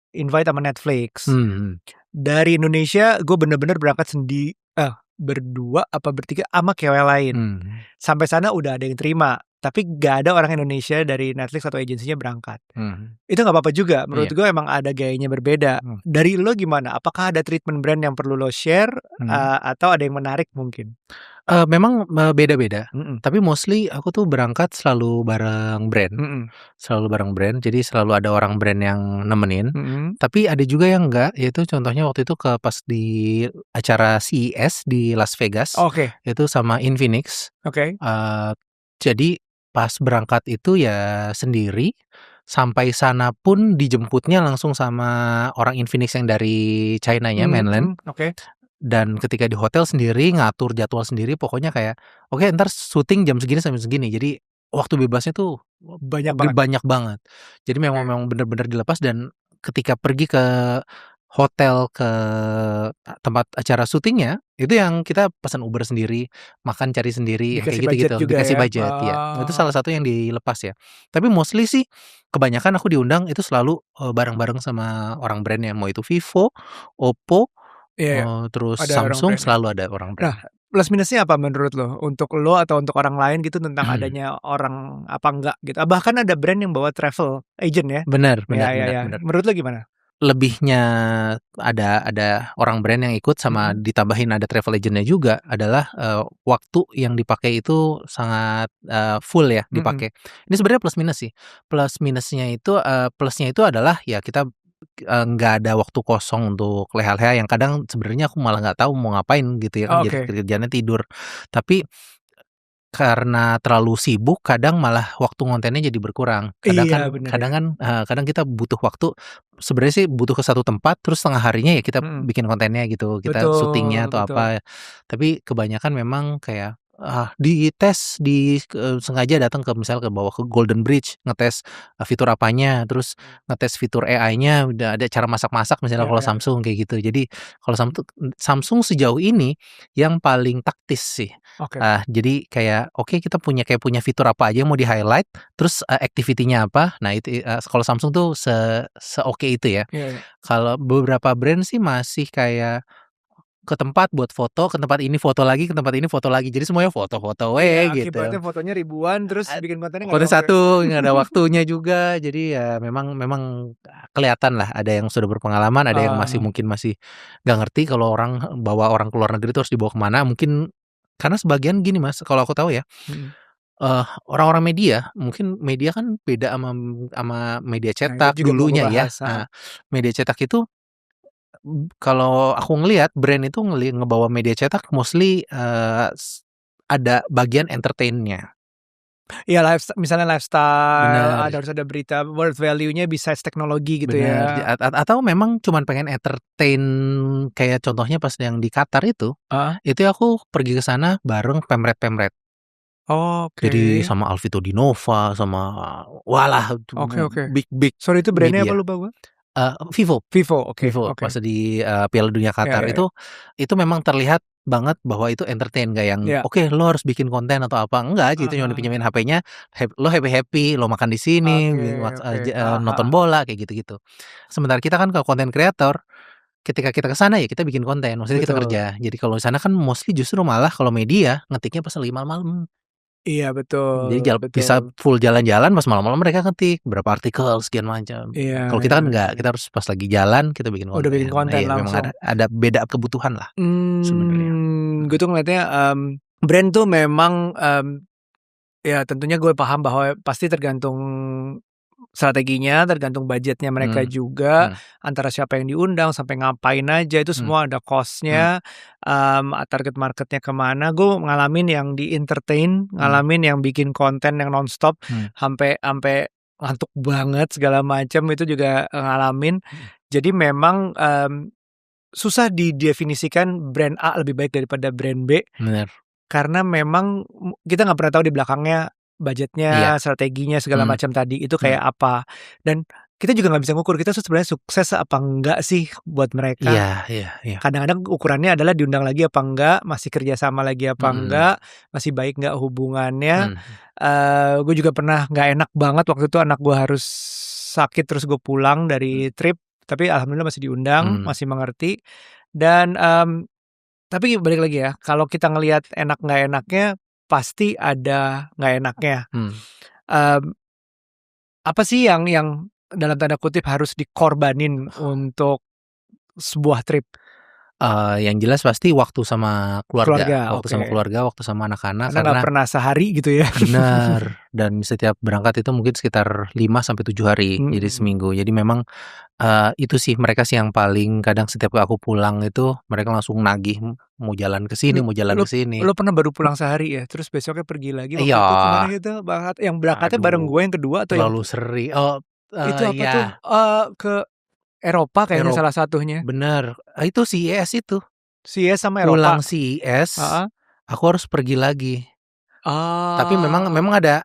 invite sama Netflix. Dari Indonesia gue bener-bener berangkat berdua apa bertiga sama KOL lain. Sampai sana udah ada yang terima, tapi gak ada orang Indonesia dari Netflix atau agensinya berangkat. Itu gak apa-apa juga. Menurut gue emang ada gayanya berbeda. Dari lo gimana? Apakah ada treatment brand yang perlu lo share atau ada yang menarik mungkin? Memang beda-beda. Tapi mostly aku tuh berangkat selalu bareng brand. Selalu bareng brand. Jadi selalu ada orang brand yang nemenin. Tapi ada juga yang enggak. Yaitu contohnya waktu itu pas di acara CES di Las Vegas. Itu sama Infinix. Jadi pas berangkat itu ya sendiri. Sampai sana pun dijemputnya langsung sama orang Infinix yang dari China-nya, mainland. Dan ketika di hotel sendiri, ngatur jadwal sendiri, pokoknya kayak oke, ntar syuting jam segini sampai segini. Jadi waktu bebasnya tuh banyak banget. Jadi memang benar-benar dilepas. Dan ketika pergi ke hotel, ke tempat acara syutingnya, itu yang kita pesan Uber sendiri, makan cari sendiri, dikasih kayak gitu-gitu, dikasih budget ya. Itu salah satu yang dilepas ya. Tapi mostly sih kebanyakan aku diundang itu selalu bareng-bareng sama orang brandnya, mau itu Vivo, Oppo, terus ada Samsung, selalu ada orang brand. Nah, plus minusnya apa menurut lo? Untuk lo atau untuk orang lain gitu tentang adanya orang apa enggak gitu? Bahkan ada brand yang bawa travel agent ya? Benar. Menurut lo gimana? Lebihnya ada orang brand yang ikut sama ditambahin ada travel agentnya juga adalah waktu yang dipakai itu sangat full ya dipakai. Ini sebenarnya plus minus sih. Plus minusnya itu plusnya itu adalah ya kita nggak ada waktu kosong untuk leha-leha yang kadang sebenarnya aku malah nggak tahu mau ngapain gitu ya kan. Jadi kerjaannya tidur. Tapi karena terlalu sibuk kadang malah waktu ngontennya jadi berkurang. Kadang kita butuh waktu, sebenarnya sih butuh ke satu tempat terus setengah harinya ya kita bikin kontennya gitu, kita syutingnya atau apa. Tapi kebanyakan memang kayak dites sengaja datang ke misalnya ke bawah ke Golden Bridge, ngetes fitur apanya, terus ngetes fitur AI-nya, udah ada cara masak-masak misalnya kalau Samsung kayak gitu. Jadi kalau Samsung sejauh ini yang paling taktis sih. Jadi kayak kita punya fitur apa aja yang mau di highlight, terus activity-nya apa. Nah itu kalau Samsung tuh se-oke itu ya. Kalau beberapa brand sih masih kayak ke tempat buat foto, ke tempat ini foto lagi, ke tempat ini foto lagi. Jadi semuanya foto-foto gitu. Akibatnya fotonya ribuan terus bikin kontennya nggak ada waktunya juga. Jadi ya memang kelihatan lah ada yang sudah berpengalaman, ada yang mungkin masih nggak ngerti kalau orang bawa orang keluar negeri itu harus dibawa kemana. Mungkin karena sebagian gini Mas, kalau aku tahu ya. Orang-orang media, mungkin media kan beda sama media cetak dulunya ya. Media cetak itu kalau aku ngelihat brand itu ngebawa media cetak mostly ada bagian entertain-nya. Iya, misalnya lifestyle, harus ada berita, worth value-nya besides teknologi gitu ya. Atau memang cuman pengen entertain, kayak contohnya pas yang di Qatar itu aku pergi ke sana bareng pemret-pemret. Jadi sama Alvito Dinova, sama big. Sorry, itu brandnya apa lu bawa? Vivo, oke. pas di Piala Dunia Qatar itu memang terlihat banget bahwa itu entertain, gak yang lo harus bikin konten atau apa, enggak gitu, cuma dipinjemin HP-nya, lo happy, lo makan di sini, nonton bola kayak gitu. Sementara kita kan ke konten kreator, ketika kita ke sana ya kita bikin konten, maksudnya kita kerja. Jadi kalau di sana kan mostly justru malah kalau media ngetiknya pas lagi malam-malam. Iya Jadi betul, bisa betul. full jalan-jalan, pas malam-malam mereka ngetik berapa artikel sekian macam. Iya, Kalau kita kan enggak, kita harus pas lagi jalan kita bikin udah bikin konten. konten Iya memang langsung. ada beda kebutuhan lah sebenarnya. Gue tuh ngeliatnya brand tuh memang ya tentunya gue paham bahwa pasti tergantung strateginya, tergantung budgetnya mereka juga, antara siapa yang diundang, sampai ngapain aja, itu semua ada cost-nya, target marketnya kemana. Gue ngalamin yang di entertain, ngalamin yang bikin konten yang nonstop, sampai ngantuk banget segala macam, itu juga ngalamin. Jadi memang susah didefinisikan brand A lebih baik daripada brand B. Bener. Karena memang kita nggak pernah tahu di belakangnya budgetnya, Iya. strateginya segala macam tadi itu kayak apa. Dan kita juga nggak bisa ngukur kita tuh sebenarnya sukses apa enggak sih buat mereka. Iya. Kadang-kadang ukurannya adalah diundang lagi apa enggak, masih kerjasama lagi apa enggak, masih baik nggak hubungannya. Gue juga pernah nggak enak banget waktu itu anak gue harus sakit terus gue pulang dari trip, tapi alhamdulillah masih diundang, masih mengerti. Dan tapi balik lagi ya, kalau kita ngelihat enak nggak enaknya, pasti ada nggak enaknya. Apa sih yang dalam tanda kutip harus dikorbanin untuk sebuah trip? Yang jelas pasti waktu sama keluarga, Keluarga, waktu sama anak-anak, karena nggak pernah sehari gitu ya. benar, dan setiap berangkat itu mungkin sekitar 5 sampai 7 hari, jadi seminggu. Jadi memang itu sih mereka sih yang paling kadang setiap aku pulang itu mereka langsung nagih mau jalan ke sini, mau jalan ke sini. Lo pernah baru pulang sehari ya, terus besoknya pergi lagi waktu Iya. itu kemana gitu? Yang berangkatnya bareng gue yang kedua atau yang terlalu sering. itu apa Iya. tuh? Ke Eropa kayaknya salah satunya. Bener, itu CES itu. CES sama Eropa. Pulang CES, aku harus pergi lagi. Tapi memang ada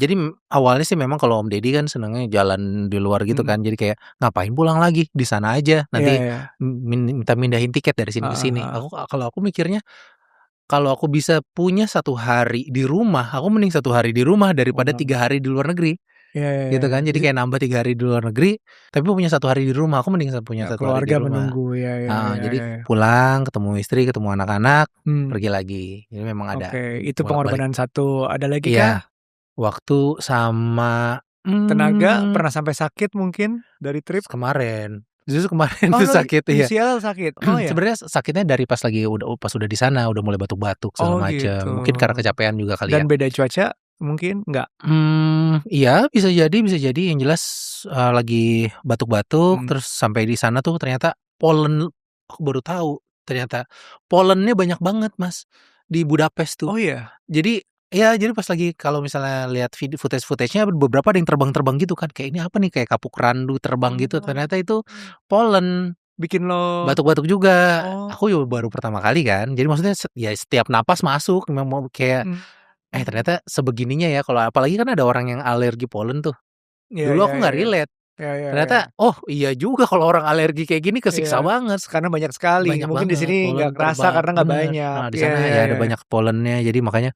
jadi awalnya sih memang kalau Om Deddy kan senangnya jalan di luar gitu kan. Jadi kayak ngapain pulang lagi, di sana aja. Nanti minta mindahin tiket dari sini ke sini. Kalau aku mikirnya kalau aku bisa punya 1 hari di rumah, aku mending 1 hari di rumah daripada 3 hari di luar negeri. Gitu kan. Jadi kayak nambah 3 hari di luar negeri, tapi punya 1 hari di rumah. Aku mending punya 1 hari di rumah. Keluarga menunggu Jadi pulang, ketemu istri, ketemu anak-anak, pergi lagi. Jadi memang ada. Oke, itu pengorbanan satu. Ada lagi Iya. kah? Waktu sama tenaga, pernah sampai sakit mungkin dari trip? Kemarin. Justru kemarin tuh sakit ya. UCL sakit. Oh ya. Sebenarnya sakitnya dari pas udah di sana, udah mulai batuk-batuk segala macam. Gitu. Mungkin karena kecapean juga kali ya. Dan beda cuaca mungkin enggak? Iya bisa jadi. Yang jelas lagi batuk-batuk, terus sampai di sana tuh ternyata pollen. Aku baru tahu ternyata pollennya banyak banget Mas di Budapest tuh. Oh iya. Jadi pas lagi kalau misalnya lihat video footage-nya beberapa ada yang terbang-terbang gitu kan. Kayak ini apa nih, kayak kapuk randu terbang gitu. Ternyata itu pollen. Bikin lo batuk-batuk juga. Aku juga baru pertama kali kan. Jadi maksudnya setiap napas masuk memang kayak ternyata sebegininya ya. Kalau apalagi kan ada orang yang alergi pollen tuh. Dulu aku nggak relate. Ternyata iya juga kalau orang alergi kayak gini kesiksa banget. Karena banyak sekali. Mungkin di sini nggak kerasa karena nggak banyak. Nah di sana ada banyak pollennya. Jadi makanya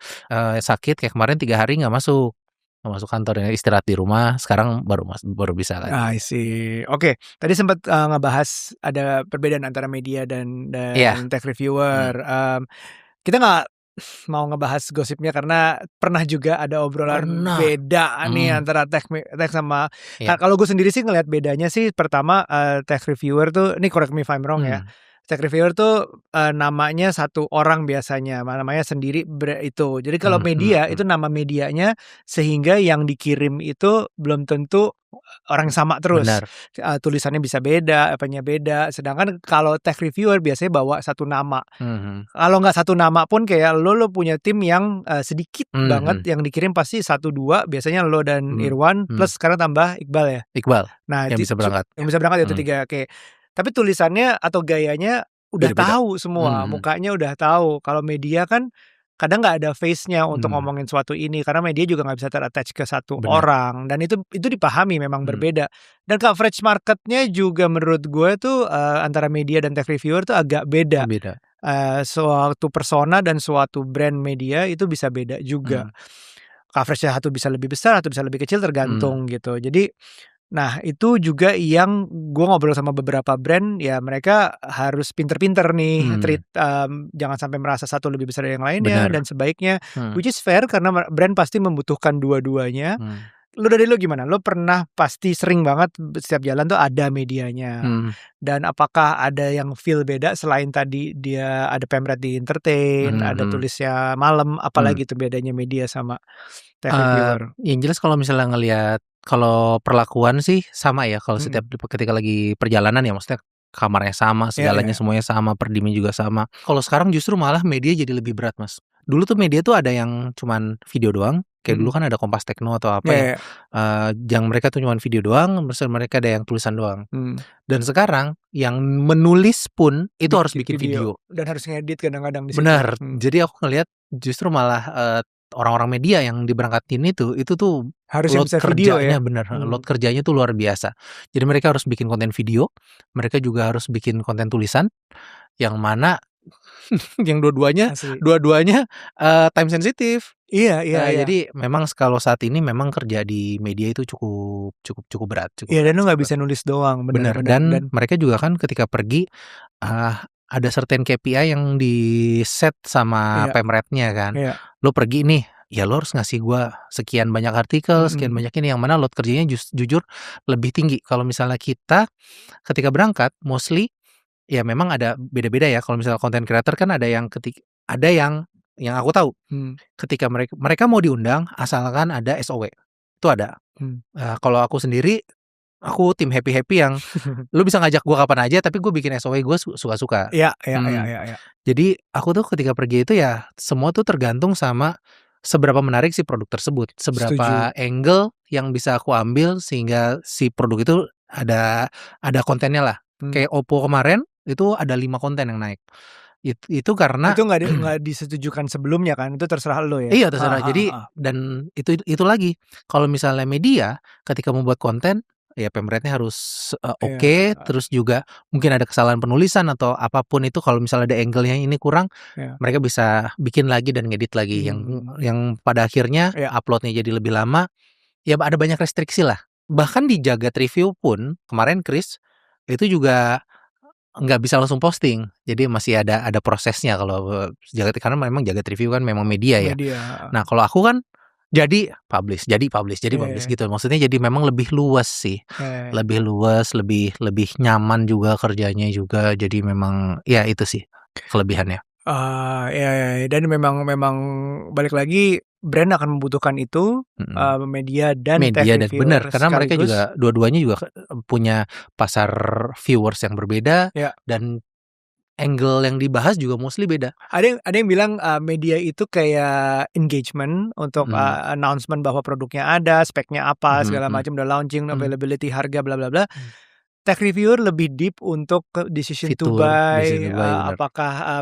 sakit kayak kemarin 3 hari nggak masuk kantor, istirahat di rumah. Sekarang baru bisa lagi. I see. Oke, tadi sempat ngebahas ada perbedaan antara media dan tech reviewer. Kita nggak mau ngebahas gosipnya karena pernah juga ada obrolan beda nih antara tech sama kalau gue sendiri sih ngelihat bedanya sih, pertama tech reviewer tuh, ini correct me if I'm wrong ya, tech reviewer tuh namanya satu orang biasanya, namanya sendiri itu. Jadi kalau media itu nama medianya, sehingga yang dikirim itu belum tentu orang sama terus. Tulisannya bisa beda, apanya beda. Sedangkan kalau tech reviewer biasanya bawa satu nama. Kalau nggak satu nama pun kayak lo punya tim yang sedikit banget yang dikirim pasti 1-2, biasanya lo dan Irwan plus sekarang tambah Iqbal ya. Nah, yang bisa berangkat. Yang bisa berangkat itu 3. Oke. Tapi tulisannya atau gayanya udah tahu semua, mukanya udah tahu. Kalau media kan kadang nggak ada face-nya untuk ngomongin suatu ini, karena media juga nggak bisa ter-attach ke satu orang, dan itu dipahami memang berbeda. Dan coverage marketnya juga menurut gue tuh antara media dan tech reviewer tuh agak beda. Suatu persona dan suatu brand media itu bisa beda juga. Coverage-nya satu bisa lebih besar atau bisa lebih kecil tergantung gitu. Jadi Nah, itu juga yang gue ngobrol sama beberapa brand, ya mereka harus pinter-pinter nih treat, jangan sampai merasa satu lebih besar dari yang lainnya dan sebaiknya, which is fair karena brand pasti membutuhkan dua-duanya. Dari lu gimana? Lu pernah pasti sering banget setiap jalan tuh ada medianya. Dan apakah ada yang feel beda selain tadi dia ada pamret di entertain, ada tulisnya malam, apalagi tuh bedanya media sama tech reviewer? Yang jelas kalau misalnya ngelihat kalau perlakuan sih sama ya, kalau setiap ketika lagi perjalanan ya, maksudnya kamarnya sama, segalanya semuanya sama, per dimnya juga sama. Kalau sekarang justru malah media jadi lebih berat, Mas. Dulu tuh media tuh ada yang cuman video doang, kayak dulu kan ada Kompas Tekno atau apa ya, yang mereka tuh cuman video doang, terus mereka ada yang tulisan doang. Dan sekarang yang menulis pun itu harus bikin video. Dan harus ngedit kadang-kadang di situ. Benar, jadi aku ngelihat justru malah orang-orang media yang diberangkatin itu tuh harus load bisa video kerjanya ya. load kerjanya tuh luar biasa. Jadi mereka harus bikin konten video, mereka juga harus bikin konten tulisan, yang mana yang dua-duanya time sensitif. Iya. Jadi memang kalau saat ini memang kerja di media itu cukup berat. Iya, dan lu nggak bisa nulis doang. Bener. Dan mereka juga kan ketika pergi ada certain KPI yang di set sama pemretnya kan. Lo pergi nih, ya lo harus ngasih gua sekian banyak artikel, sekian banyak ini, yang mana load kerjanya jujur lebih tinggi. Kalau misalnya kita ketika berangkat mostly ya memang ada beda-beda ya. Kalau misalnya content creator kan ada yang yang aku tahu ketika mereka mau diundang asalkan ada SOW. Itu ada. Kalau aku sendiri, aku tim happy yang lu bisa ngajak gue kapan aja, tapi gue bikin SOW gue suka-suka. Iya. Jadi aku tuh ketika pergi itu ya semua tuh tergantung sama seberapa menarik si produk tersebut, seberapa angle yang bisa aku ambil sehingga si produk itu ada kontennya lah. Kayak Oppo kemarin itu ada 5 konten yang naik. Itu karena itu nggak disetujukan sebelumnya kan, itu terserah lo ya. Iya, terserah. Jadi dan itu lagi, kalau misalnya media ketika membuat konten ya pemretnya harus oke, terus juga mungkin ada kesalahan penulisan atau apapun itu, kalau misalnya ada angle-nya ini kurang, mereka bisa bikin lagi dan ngedit lagi yang pada akhirnya uploadnya jadi lebih lama. Ya ada banyak restriksi lah. Bahkan di Jagat Review pun kemarin Chris itu juga nggak bisa langsung posting, jadi masih ada prosesnya kalau Jagat, karena memang Jagat Review kan memang media ya. Nah kalau aku kan jadi publish gitu. Maksudnya jadi memang lebih luas sih, lebih luas, lebih nyaman juga kerjanya juga. Jadi memang ya itu sih kelebihannya. Ya. Dan memang balik lagi brand akan membutuhkan itu, media dan benar, karena mereka juga dua-duanya juga punya pasar viewers yang berbeda dan angle yang dibahas juga mostly beda. Ada yang bilang media itu kayak engagement untuk announcement bahwa produknya ada, speknya apa, segala macam, udah launching, availability, harga, bla bla bla. Tech reviewer lebih deep untuk decision to buy, apakah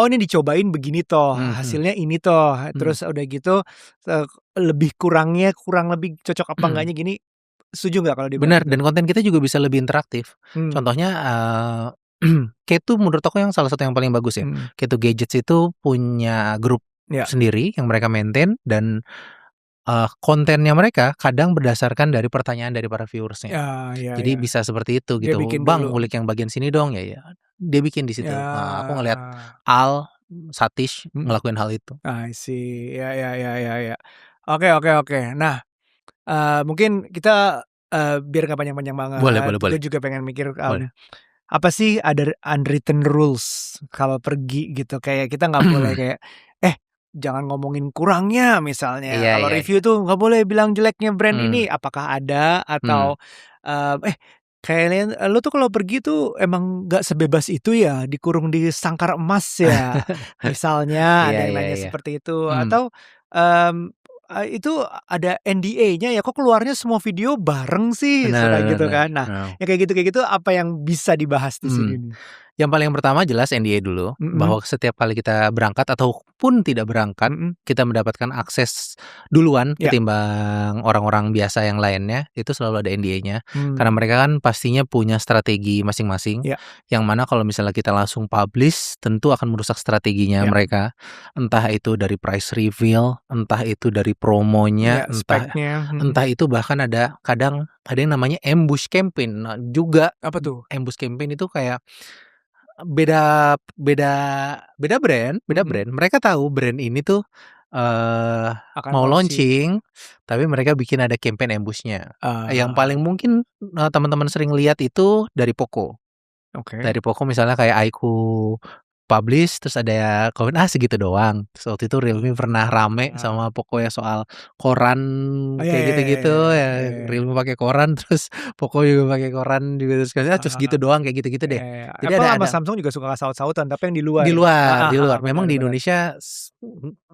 ini dicobain begini toh, hasilnya ini toh, terus udah gitu lebih kurang lebih cocok apa enggaknya gini. Setuju nggak kalau benar, dan konten kita juga bisa lebih interaktif. Contohnya K2 menurut aku yang salah satu yang paling bagus ya. K2 Gadgets itu punya grup sendiri yang mereka maintain, dan kontennya mereka kadang berdasarkan dari pertanyaan dari para viewersnya. Jadi bisa seperti itu gitu. Bang, ngulik yang bagian sini dong, ya. Dia bikin di situ. Aku ngeliat Al Satish ngelakuin hal itu. I see. Ya. Oke. Nah, mungkin kita biar gak panjang-panjang banget. Boleh. Gue juga pengen mikir apa sih ada unwritten rules kalau pergi gitu, kayak kita nggak boleh kayak jangan ngomongin kurangnya misalnya. Kalau review tuh nggak boleh bilang jeleknya brand ini. Apakah ada atau kayaknya lo tuh kalau pergi tuh emang nggak sebebas itu ya, dikurung di sangkar emas ya. Misalnya ada yang nanya seperti itu, atau itu ada NDA-nya ya, kok keluarnya semua video bareng sih, suka gitu kan. Nah, ya kayak gitu apa yang bisa dibahas di sini? Yang paling pertama jelas NDA dulu, bahwa setiap kali kita berangkat ataupun tidak berangkat, kita mendapatkan akses duluan ketimbang orang-orang biasa yang lainnya, itu selalu ada NDA-nya. Karena mereka kan pastinya punya strategi masing-masing, yang mana kalau misalnya kita langsung publish, tentu akan merusak strateginya mereka. Entah itu dari price reveal, entah itu dari promonya, entah itu bahkan kadang ada yang namanya ambush campaign. Nah, juga apa tuh? Ambush campaign itu kayak beda brand. Mereka tahu brand ini tuh mau launching, tapi mereka bikin ada campaign ambushnya. Yang paling mungkin teman-teman sering lihat itu dari Poco. Dari Poco misalnya kayak Aiku publish, terus ada komen segitu doang. Terus waktu itu Realme pernah rame sama Poco ya soal koran kayak gitu-gitu ya. Realme pakai koran, terus Poco juga pakai koran juga, terus gitu doang kayak gitu-gitu deh. Jadi Apple sama Samsung juga suka saut-sautan, tapi yang di luar. Di luar. Memang di Indonesia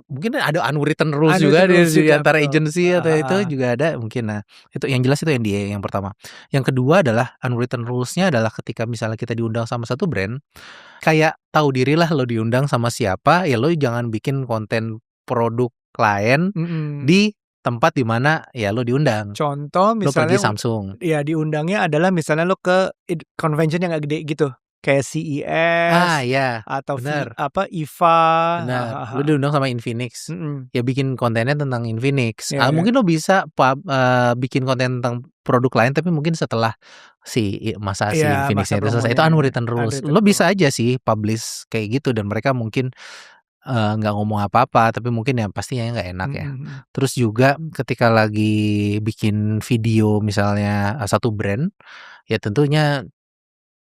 mungkin ada unwritten rules juga di antara agency atau itu juga ada mungkin. Nah, itu yang jelas itu NDA yang pertama. Yang kedua adalah unwritten rules-nya adalah ketika misalnya kita diundang sama satu brand, kayak tahu diri lah lo diundang sama siapa, ya lo jangan bikin konten produk klien di tempat di mana ya lo diundang. Contoh misalnya lo pergi Samsung. Ya diundangnya adalah misalnya lo ke convention yang agak gede gitu. Kayak CES atau IFA. Benar. Lo diundang sama Infinix. Ya bikin kontennya tentang Infinix. Mungkin lo bisa bikin konten tentang produk lain, tapi mungkin setelah si Infinix itu selesai. Itu unwritten rules. Lo bisa aja sih publish kayak gitu, dan mereka mungkin nggak ngomong apa-apa, tapi mungkin ya pastinya nggak enak ya. Terus juga ketika lagi bikin video misalnya satu brand, ya tentunya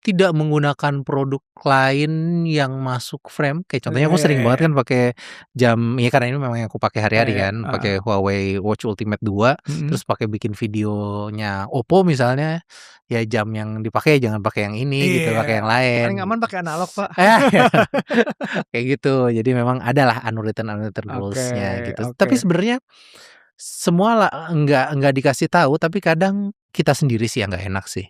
tidak menggunakan produk lain yang masuk frame. Kayak contohnya aku sering banget kan pakai jam, ya karena ini memang yang aku pakai hari-hari kan, pakai Huawei Watch Ultimate 2, terus pakai bikin videonya Oppo misalnya, ya jam yang dipakai jangan pakai yang ini gitu, pakai yang lain. Paling aman pakai analog, Pak. Kayak gitu. Jadi memang adalah unwritten rules-nya gitu. Tapi sebenarnya semua nggak dikasih tahu, tapi kadang kita sendiri sih yang nggak enak sih.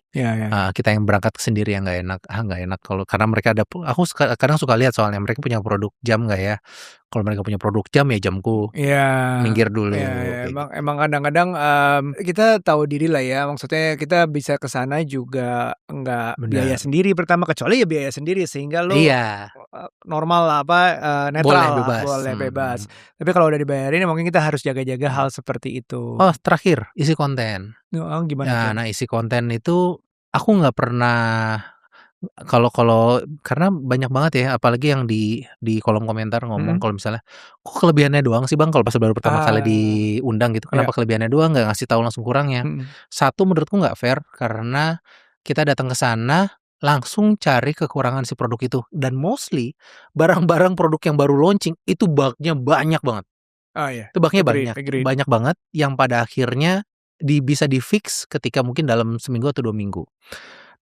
Kita yang berangkat sendiri yang nggak enak. Nggak enak karena mereka aku kadang suka lihat soalnya mereka punya produk jam nggak ya. Kalau mereka punya produk jam ya jamku minggir dulu. Emang kadang-kadang kita tahu diri lah ya. Maksudnya kita bisa ke sana juga nggak biaya sendiri pertama, kecuali ya biaya sendiri sehingga lo normal lah netral boleh bebas. Tapi kalau udah dibayarin mungkin kita harus jaga-jaga hal seperti itu. Terakhir isi konten. Gimana? Nah isi konten itu aku nggak pernah, kalau karena banyak banget ya, apalagi yang di kolom komentar ngomong kalau misalnya kok kelebihannya doang sih bang, kalau pas baru pertama kali diundang gitu, kenapa kelebihannya doang, nggak ngasih tahu langsung kurangnya. Satu, menurutku nggak fair karena kita datang ke sana langsung cari kekurangan si produk itu, dan mostly barang-barang produk yang baru launching itu bugnya banyak banget. Itu bugnya banyak banget yang pada akhirnya bisa di fix ketika mungkin dalam seminggu atau 2 minggu.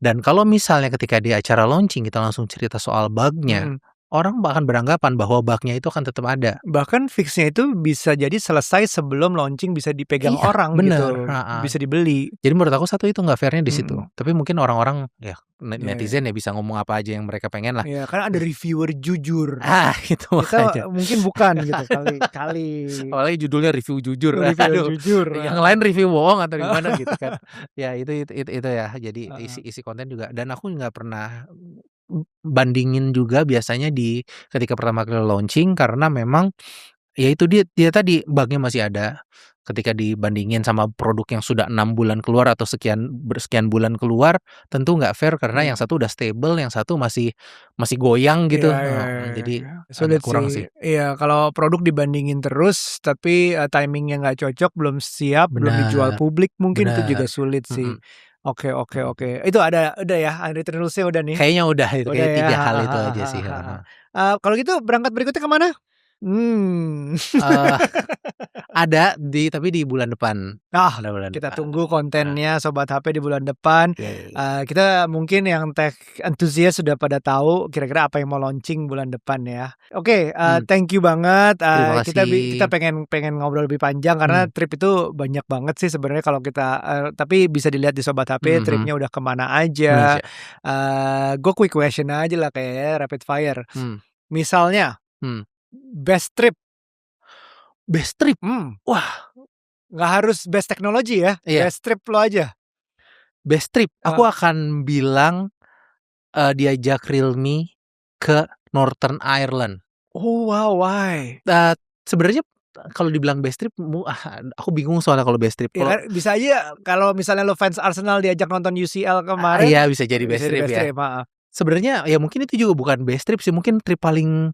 Dan kalau misalnya ketika di acara launching kita langsung cerita soal bugnya, orang bahkan beranggapan bahwa bugnya itu akan tetap ada. Bahkan fixnya itu bisa jadi selesai sebelum launching bisa dipegang orang gitu, bisa dibeli. Jadi menurut aku satu itu nggak fairnya di situ. Tapi mungkin orang-orang ya netizen ya bisa ngomong apa aja yang mereka pengen lah. Karena ada reviewer jujur. Itu kita mungkin bukan gitu kali. Apalagi judulnya review jujur. Jujur. Yang lain review bohong atau gimana gitu kan. Ya itu ya. Jadi isi konten juga. Dan aku nggak pernah bandingin juga biasanya ketika pertama kali launching, karena memang ya itu dia tadi bugnya masih ada. Ketika dibandingin sama produk yang sudah 6 bulan keluar atau sekian bulan keluar, tentu nggak fair karena yang satu udah stable, yang satu masih goyang gitu. Jadi sulit kurang sih. Iya, kalau produk dibandingin terus tapi timingnya nggak cocok, belum siap, belum dijual publik, mungkin itu juga sulit sih. Oke. Itu udah ya, unwritten rules-nya udah nih. Kayaknya udah itu, kayak 3 hal itu aja sih. Kalau gitu berangkat berikutnya kemana? Ada tapi di bulan depan. Kita tunggu kontennya Sobat HP di bulan depan. Kita mungkin yang tech enthusiast sudah pada tahu kira-kira apa yang mau launching bulan depan ya. Oke, thank you banget. Kita pengen ngobrol lebih panjang karena trip itu banyak banget sih sebenarnya kalau kita tapi bisa dilihat di Sobat HP tripnya udah kemana aja. Gue quick question aja lah kayak rapid fire. Misalnya best trip. Wah, nggak harus best teknologi ya. Best trip lo aja. Best trip. Aku akan bilang diajak Realme ke Northern Ireland. Oh wow, why? Sebenarnya kalau dibilang best trip, aku bingung soalnya kalau best trip. Ya, bisa aja kalau misalnya lo fans Arsenal diajak nonton UCL kemarin. Iya bisa jadi best trip ya. Sebenarnya ya mungkin itu juga bukan best trip sih, mungkin trip paling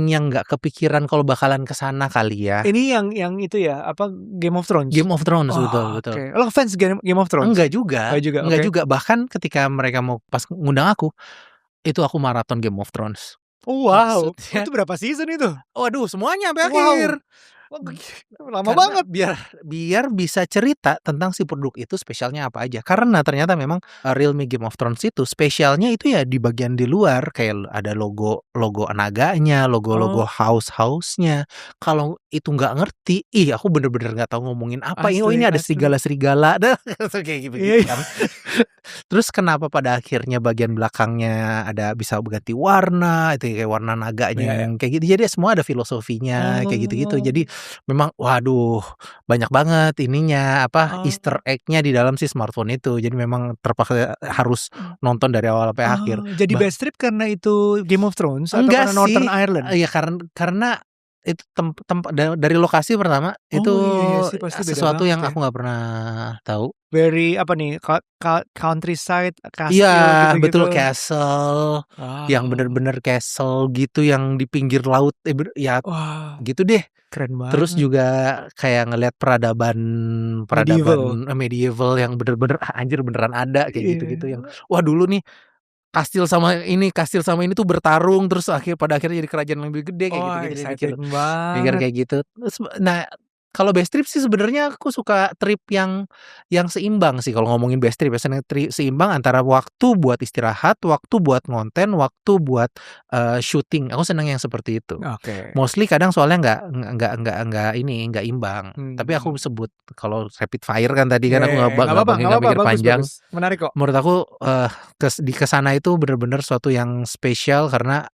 yang nggak kepikiran kalau bakalan kesana kali ya. Ini yang itu ya apa Game of Thrones? Game of Thrones betul. Okay. Lo fans Game of Thrones? Enggak juga. Bahkan ketika mereka mau pas ngundang aku, itu aku maraton Game of Thrones. Wow, itu berapa season itu? Waduh, semuanya sampai akhir. Lama banget. Biar bisa cerita tentang si produk itu spesialnya apa aja. Karena ternyata memang Realme Game of Thrones itu spesialnya itu ya di bagian di luar, kayak ada logo naganya, logo house-nya. Kalau itu nggak ngerti, aku bener-bener nggak tahu ngomongin apa. Ini ada serigala kayak gitu kan. Terus kenapa pada akhirnya bagian belakangnya ada bisa ganti warna, itu kayak warna naganya yang kayak gitu. Jadi semua ada filosofinya kayak gitu-gitu. Jadi memang waduh banyak banget ininya Easter egg-nya di dalam si smartphone itu. Jadi memang terpaksa harus nonton dari awal sampai akhir. Jadi best trip karena itu Game of Thrones atau karena Northern Ireland? Iya karena itu dari lokasi pertama itu sesuatu yang aku nggak pernah tahu. Very apa nih countryside castle. Iya betul castle yang bener-bener castle gitu yang di pinggir laut gitu deh. Keren banget. Terus juga kayak ngelihat peradaban medieval yang bener-bener anjir beneran ada kayak gitu yang wah dulu nih kastil sama ini tuh bertarung terus pada akhirnya jadi kerajaan yang lebih gede kayak gitu. Mikir kayak gitu. Terus, nah kalau best trip sih sebenarnya aku suka trip yang seimbang sih kalau ngomongin best trip. Biasanya seimbang antara waktu buat istirahat, waktu buat ngonten, waktu buat syuting. Aku senang yang seperti itu. Mostly kadang soalnya nggak imbang. Tapi aku sebut kalau rapid fire kan tadi kan aku nggak mikir panjang. Bagus. Menarik kok. Menurut aku di kesana itu benar-benar suatu yang spesial karena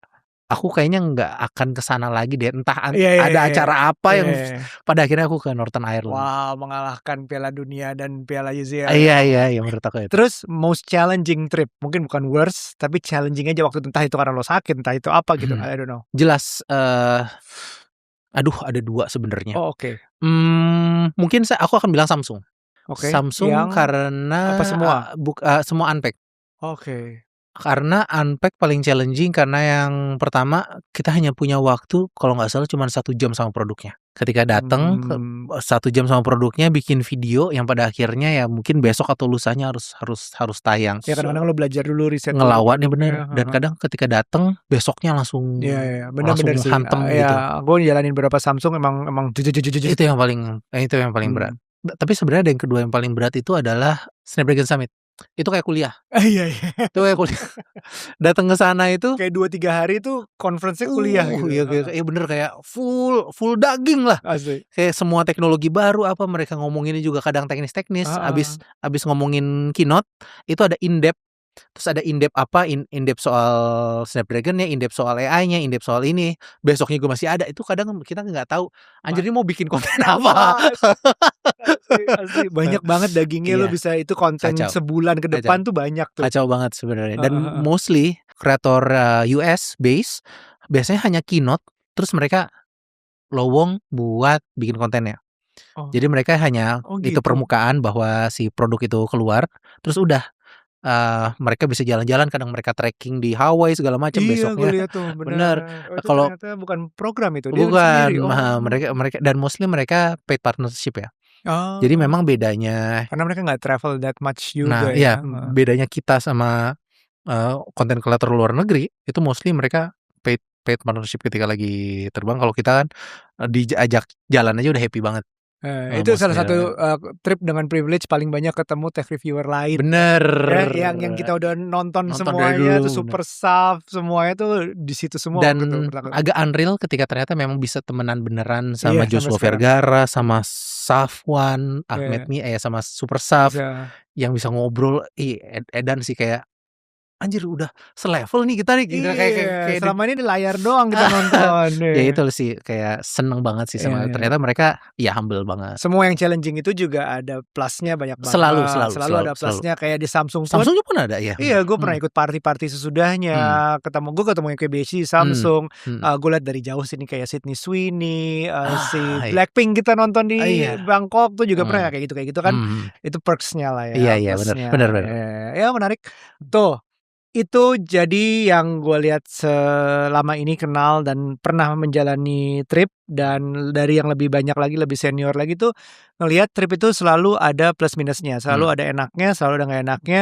aku kayaknya nggak akan kesana lagi deh. Entah ada acara apa yang pada akhirnya aku ke Northern Ireland. Wow, mengalahkan Piala Dunia dan Piala UCL. Iya menurut aku itu. Terus most challenging trip, mungkin bukan worst, tapi challenging aja waktu entah itu karena lo sakit, entah itu apa gitu. I don't know. Jelas. Ada dua sebenarnya. Oke. Mungkin aku akan bilang Samsung. Samsung yang karena apa semua? Semua unpack. Karena unpack paling challenging karena yang pertama kita hanya punya waktu kalau nggak salah cuma 1 jam sama produknya. Ketika datang 1 jam sama produknya bikin video yang pada akhirnya ya mungkin besok atau lusanya harus tayang. Ya kadang-kadang lo belajar dulu riset ngelawannya bener dan kadang ketika datang besoknya langsung bener-bener sih. hantem gitu. Gue jalanin beberapa Samsung emang itu yang paling berat. Tapi sebenarnya ada yang kedua yang paling berat itu adalah Snapdragon Summit. Itu kayak kuliah. Iya. Itu kayak kuliah. Datang ke sana itu kayak 2-3 hari itu conference-nya kuliah gitu. Iya bener kayak full daging lah. Asli. Kayak semua teknologi baru apa mereka ngomonginnya juga kadang teknis-teknis. Abis ngomongin keynote itu ada in-depth. Terus ada in-depth in-depth soal Snapdragon-nya, in-depth soal AI-nya, in-depth soal ini. Besoknya gue masih ada. Itu kadang kita nggak tahu anjir ini mau bikin konten apa. Asli. Banyak banget dagingnya. Lo bisa itu konten sebulan ke depan tuh banyak tuh. Kacau banget sebenarnya. Dan mostly kreator US base biasanya hanya keynote terus mereka lowong buat bikin kontennya. Jadi mereka hanya itu permukaan bahwa si produk itu keluar terus udah mereka bisa jalan-jalan, kadang mereka trekking di Hawaii segala macam besoknya. Gue lihat tuh, bener. Kalau ternyata bukan program itu, dia sendiri. Mereka dan mostly mereka paid partnership ya. Jadi memang bedanya karena mereka nggak travel that much juga. Bedanya kita sama konten kreator luar negeri itu mostly mereka paid paid partnership ketika lagi terbang. Kalau kita kan diajak jalan aja udah happy banget. Itu salah satu trip dengan privilege paling banyak ketemu tech reviewer lain. Bener. Ya, yang kita udah nonton semuanya tuh super staff semuanya tuh di situ semua. Dan agak unreal ketika ternyata memang bisa temenan beneran sama Joshua Vergara, sama Safwan, Ahmed Mia, sama Super Saf yang bisa ngobrol. Edan sih kayak anjir udah selevel nih kita nih. Kayak selama ini di layar doang kita nonton. Ya itu sih kayak seneng banget sih sama ternyata mereka ya humble banget. Semua yang challenging itu juga ada plusnya banyak banget. Selalu ada plusnya kayak di Samsung pun ada ya. Iya, gue pernah ikut party sesudahnya. Gue ketemu yang KBC Samsung. Gue liat dari jauh sini kayak Sydney Sweeney, si Blackpink kita nonton di Bangkok tuh juga pernah kayak gitu kan. Itu perksnya lah ya. Iya benar. Ya menarik. Tuh. Itu jadi yang gue lihat selama ini kenal dan pernah menjalani trip, dan dari yang lebih banyak lagi, lebih senior lagi tuh ngelihat trip itu selalu ada plus minusnya, selalu ada enaknya, selalu ada nggak enaknya.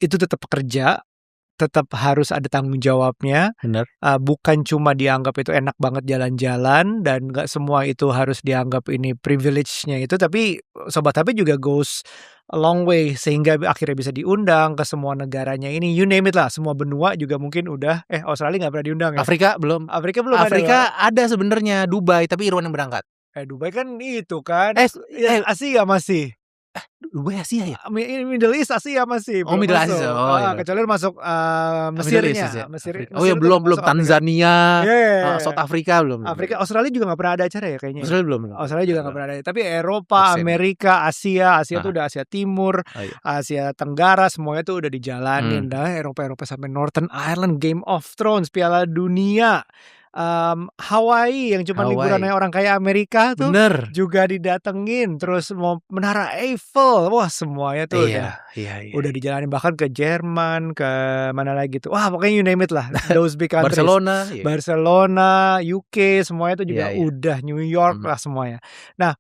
Itu tetap kerja, tetap harus ada tanggung jawabnya. Benar. Bukan cuma dianggap itu enak banget jalan-jalan, dan nggak semua itu harus dianggap ini privilege-nya itu, tapi Sobat HP juga goes a long way sehingga akhirnya bisa diundang ke semua negaranya ini, you name it lah, semua benua juga mungkin udah. Australia nggak pernah diundang ya? Afrika belum ada sebenarnya, Dubai, tapi Irwan yang berangkat. Dubai kan itu kan Asia masih. Dubai Asia ya? Middle East Asia masih. Middle East. Kecuali masuk Mesirnya. Belum Tanzania, South Africa belum. Australia juga nggak pernah ada acara ya kayaknya. Australia juga nggak pernah ada. Tapi Eropa, Amerika, Asia tuh udah Asia Timur, Asia Tenggara, semuanya tuh udah dijalanin dah. Eropa sampai Northern Ireland, Game of Thrones, Piala Dunia. Hawaii yang cuma liburannya orang kaya Amerika tuh juga didatengin, terus mau Menara Eiffel, wah semuanya tuh udah dijalanin, bahkan ke Jerman, ke mana lagi tuh, wah pokoknya you name it lah, those big countries. Barcelona, UK, semuanya tuh juga udah, New York lah semuanya. Nah,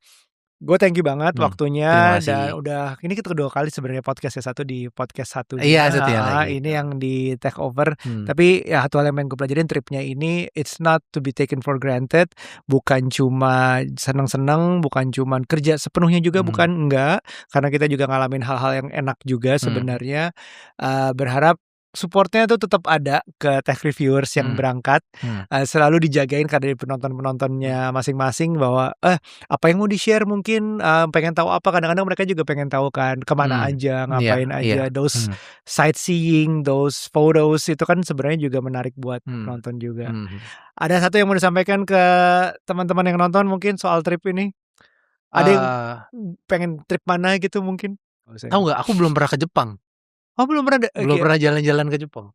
gue thank you banget waktunya, dan udah ini kita kedua kali sebenarnya podcast ya, satu di podcast satu ini yang di take over. Tapi ya satu hal yang gue pelajarin tripnya ini, it's not to be taken for granted, bukan cuma seneng-seneng, bukan cuma kerja sepenuhnya juga, bukan, enggak, karena kita juga ngalamin hal-hal yang enak juga sebenarnya. Berharap supportnya tuh tetap ada ke tech reviewers yang berangkat, selalu dijagain karena dari penontonnya masing-masing, bahwa apa yang mau di-share mungkin, pengen tahu apa, kadang-kadang mereka juga pengen tahu kan kemana aja, ngapain aja, those sightseeing, those photos itu kan sebenarnya juga menarik buat nonton juga. Ada satu yang mau disampaikan ke teman-teman yang nonton mungkin soal trip ini? Ada yang pengen trip mana gitu mungkin? Tahu nggak? Aku belum pernah ke Jepang. Belum pernah jalan-jalan ke Jepang.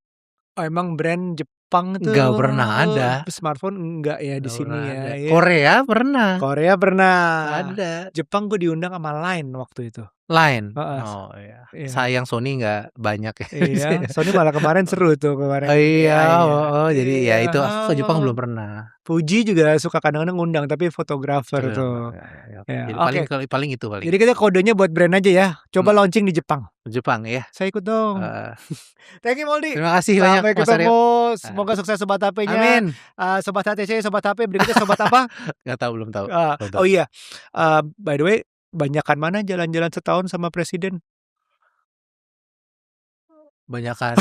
Emang brand Jepang tuh nggak pernah ada. Smartphone enggak ya di sini ya. Korea pernah. Ada. Jepang gue diundang sama Line waktu itu. Line. Sayang Sony nggak banyak ya. Iya. Sony malah kemarin seru tuh kemarin. Jadi ya itu aku ke Jepang belum pernah. Fuji juga suka kadang-kadang ngundang, tapi fotografer tuh. Jadi paling itu. Jadi kita kodenya buat brand aja ya. Coba launching di Jepang. Ya. Saya ikut dong. Thank you Moldi. Terima kasih banyak. Sampai ketemu. Semoga sukses Sobat HP-nya. Amin. Sobat HTC, Sobat HP, berikutnya Sobat apa? Belum tahu. Oh iya. By the way, banyakan mana jalan-jalan setahun sama presiden? Banyakan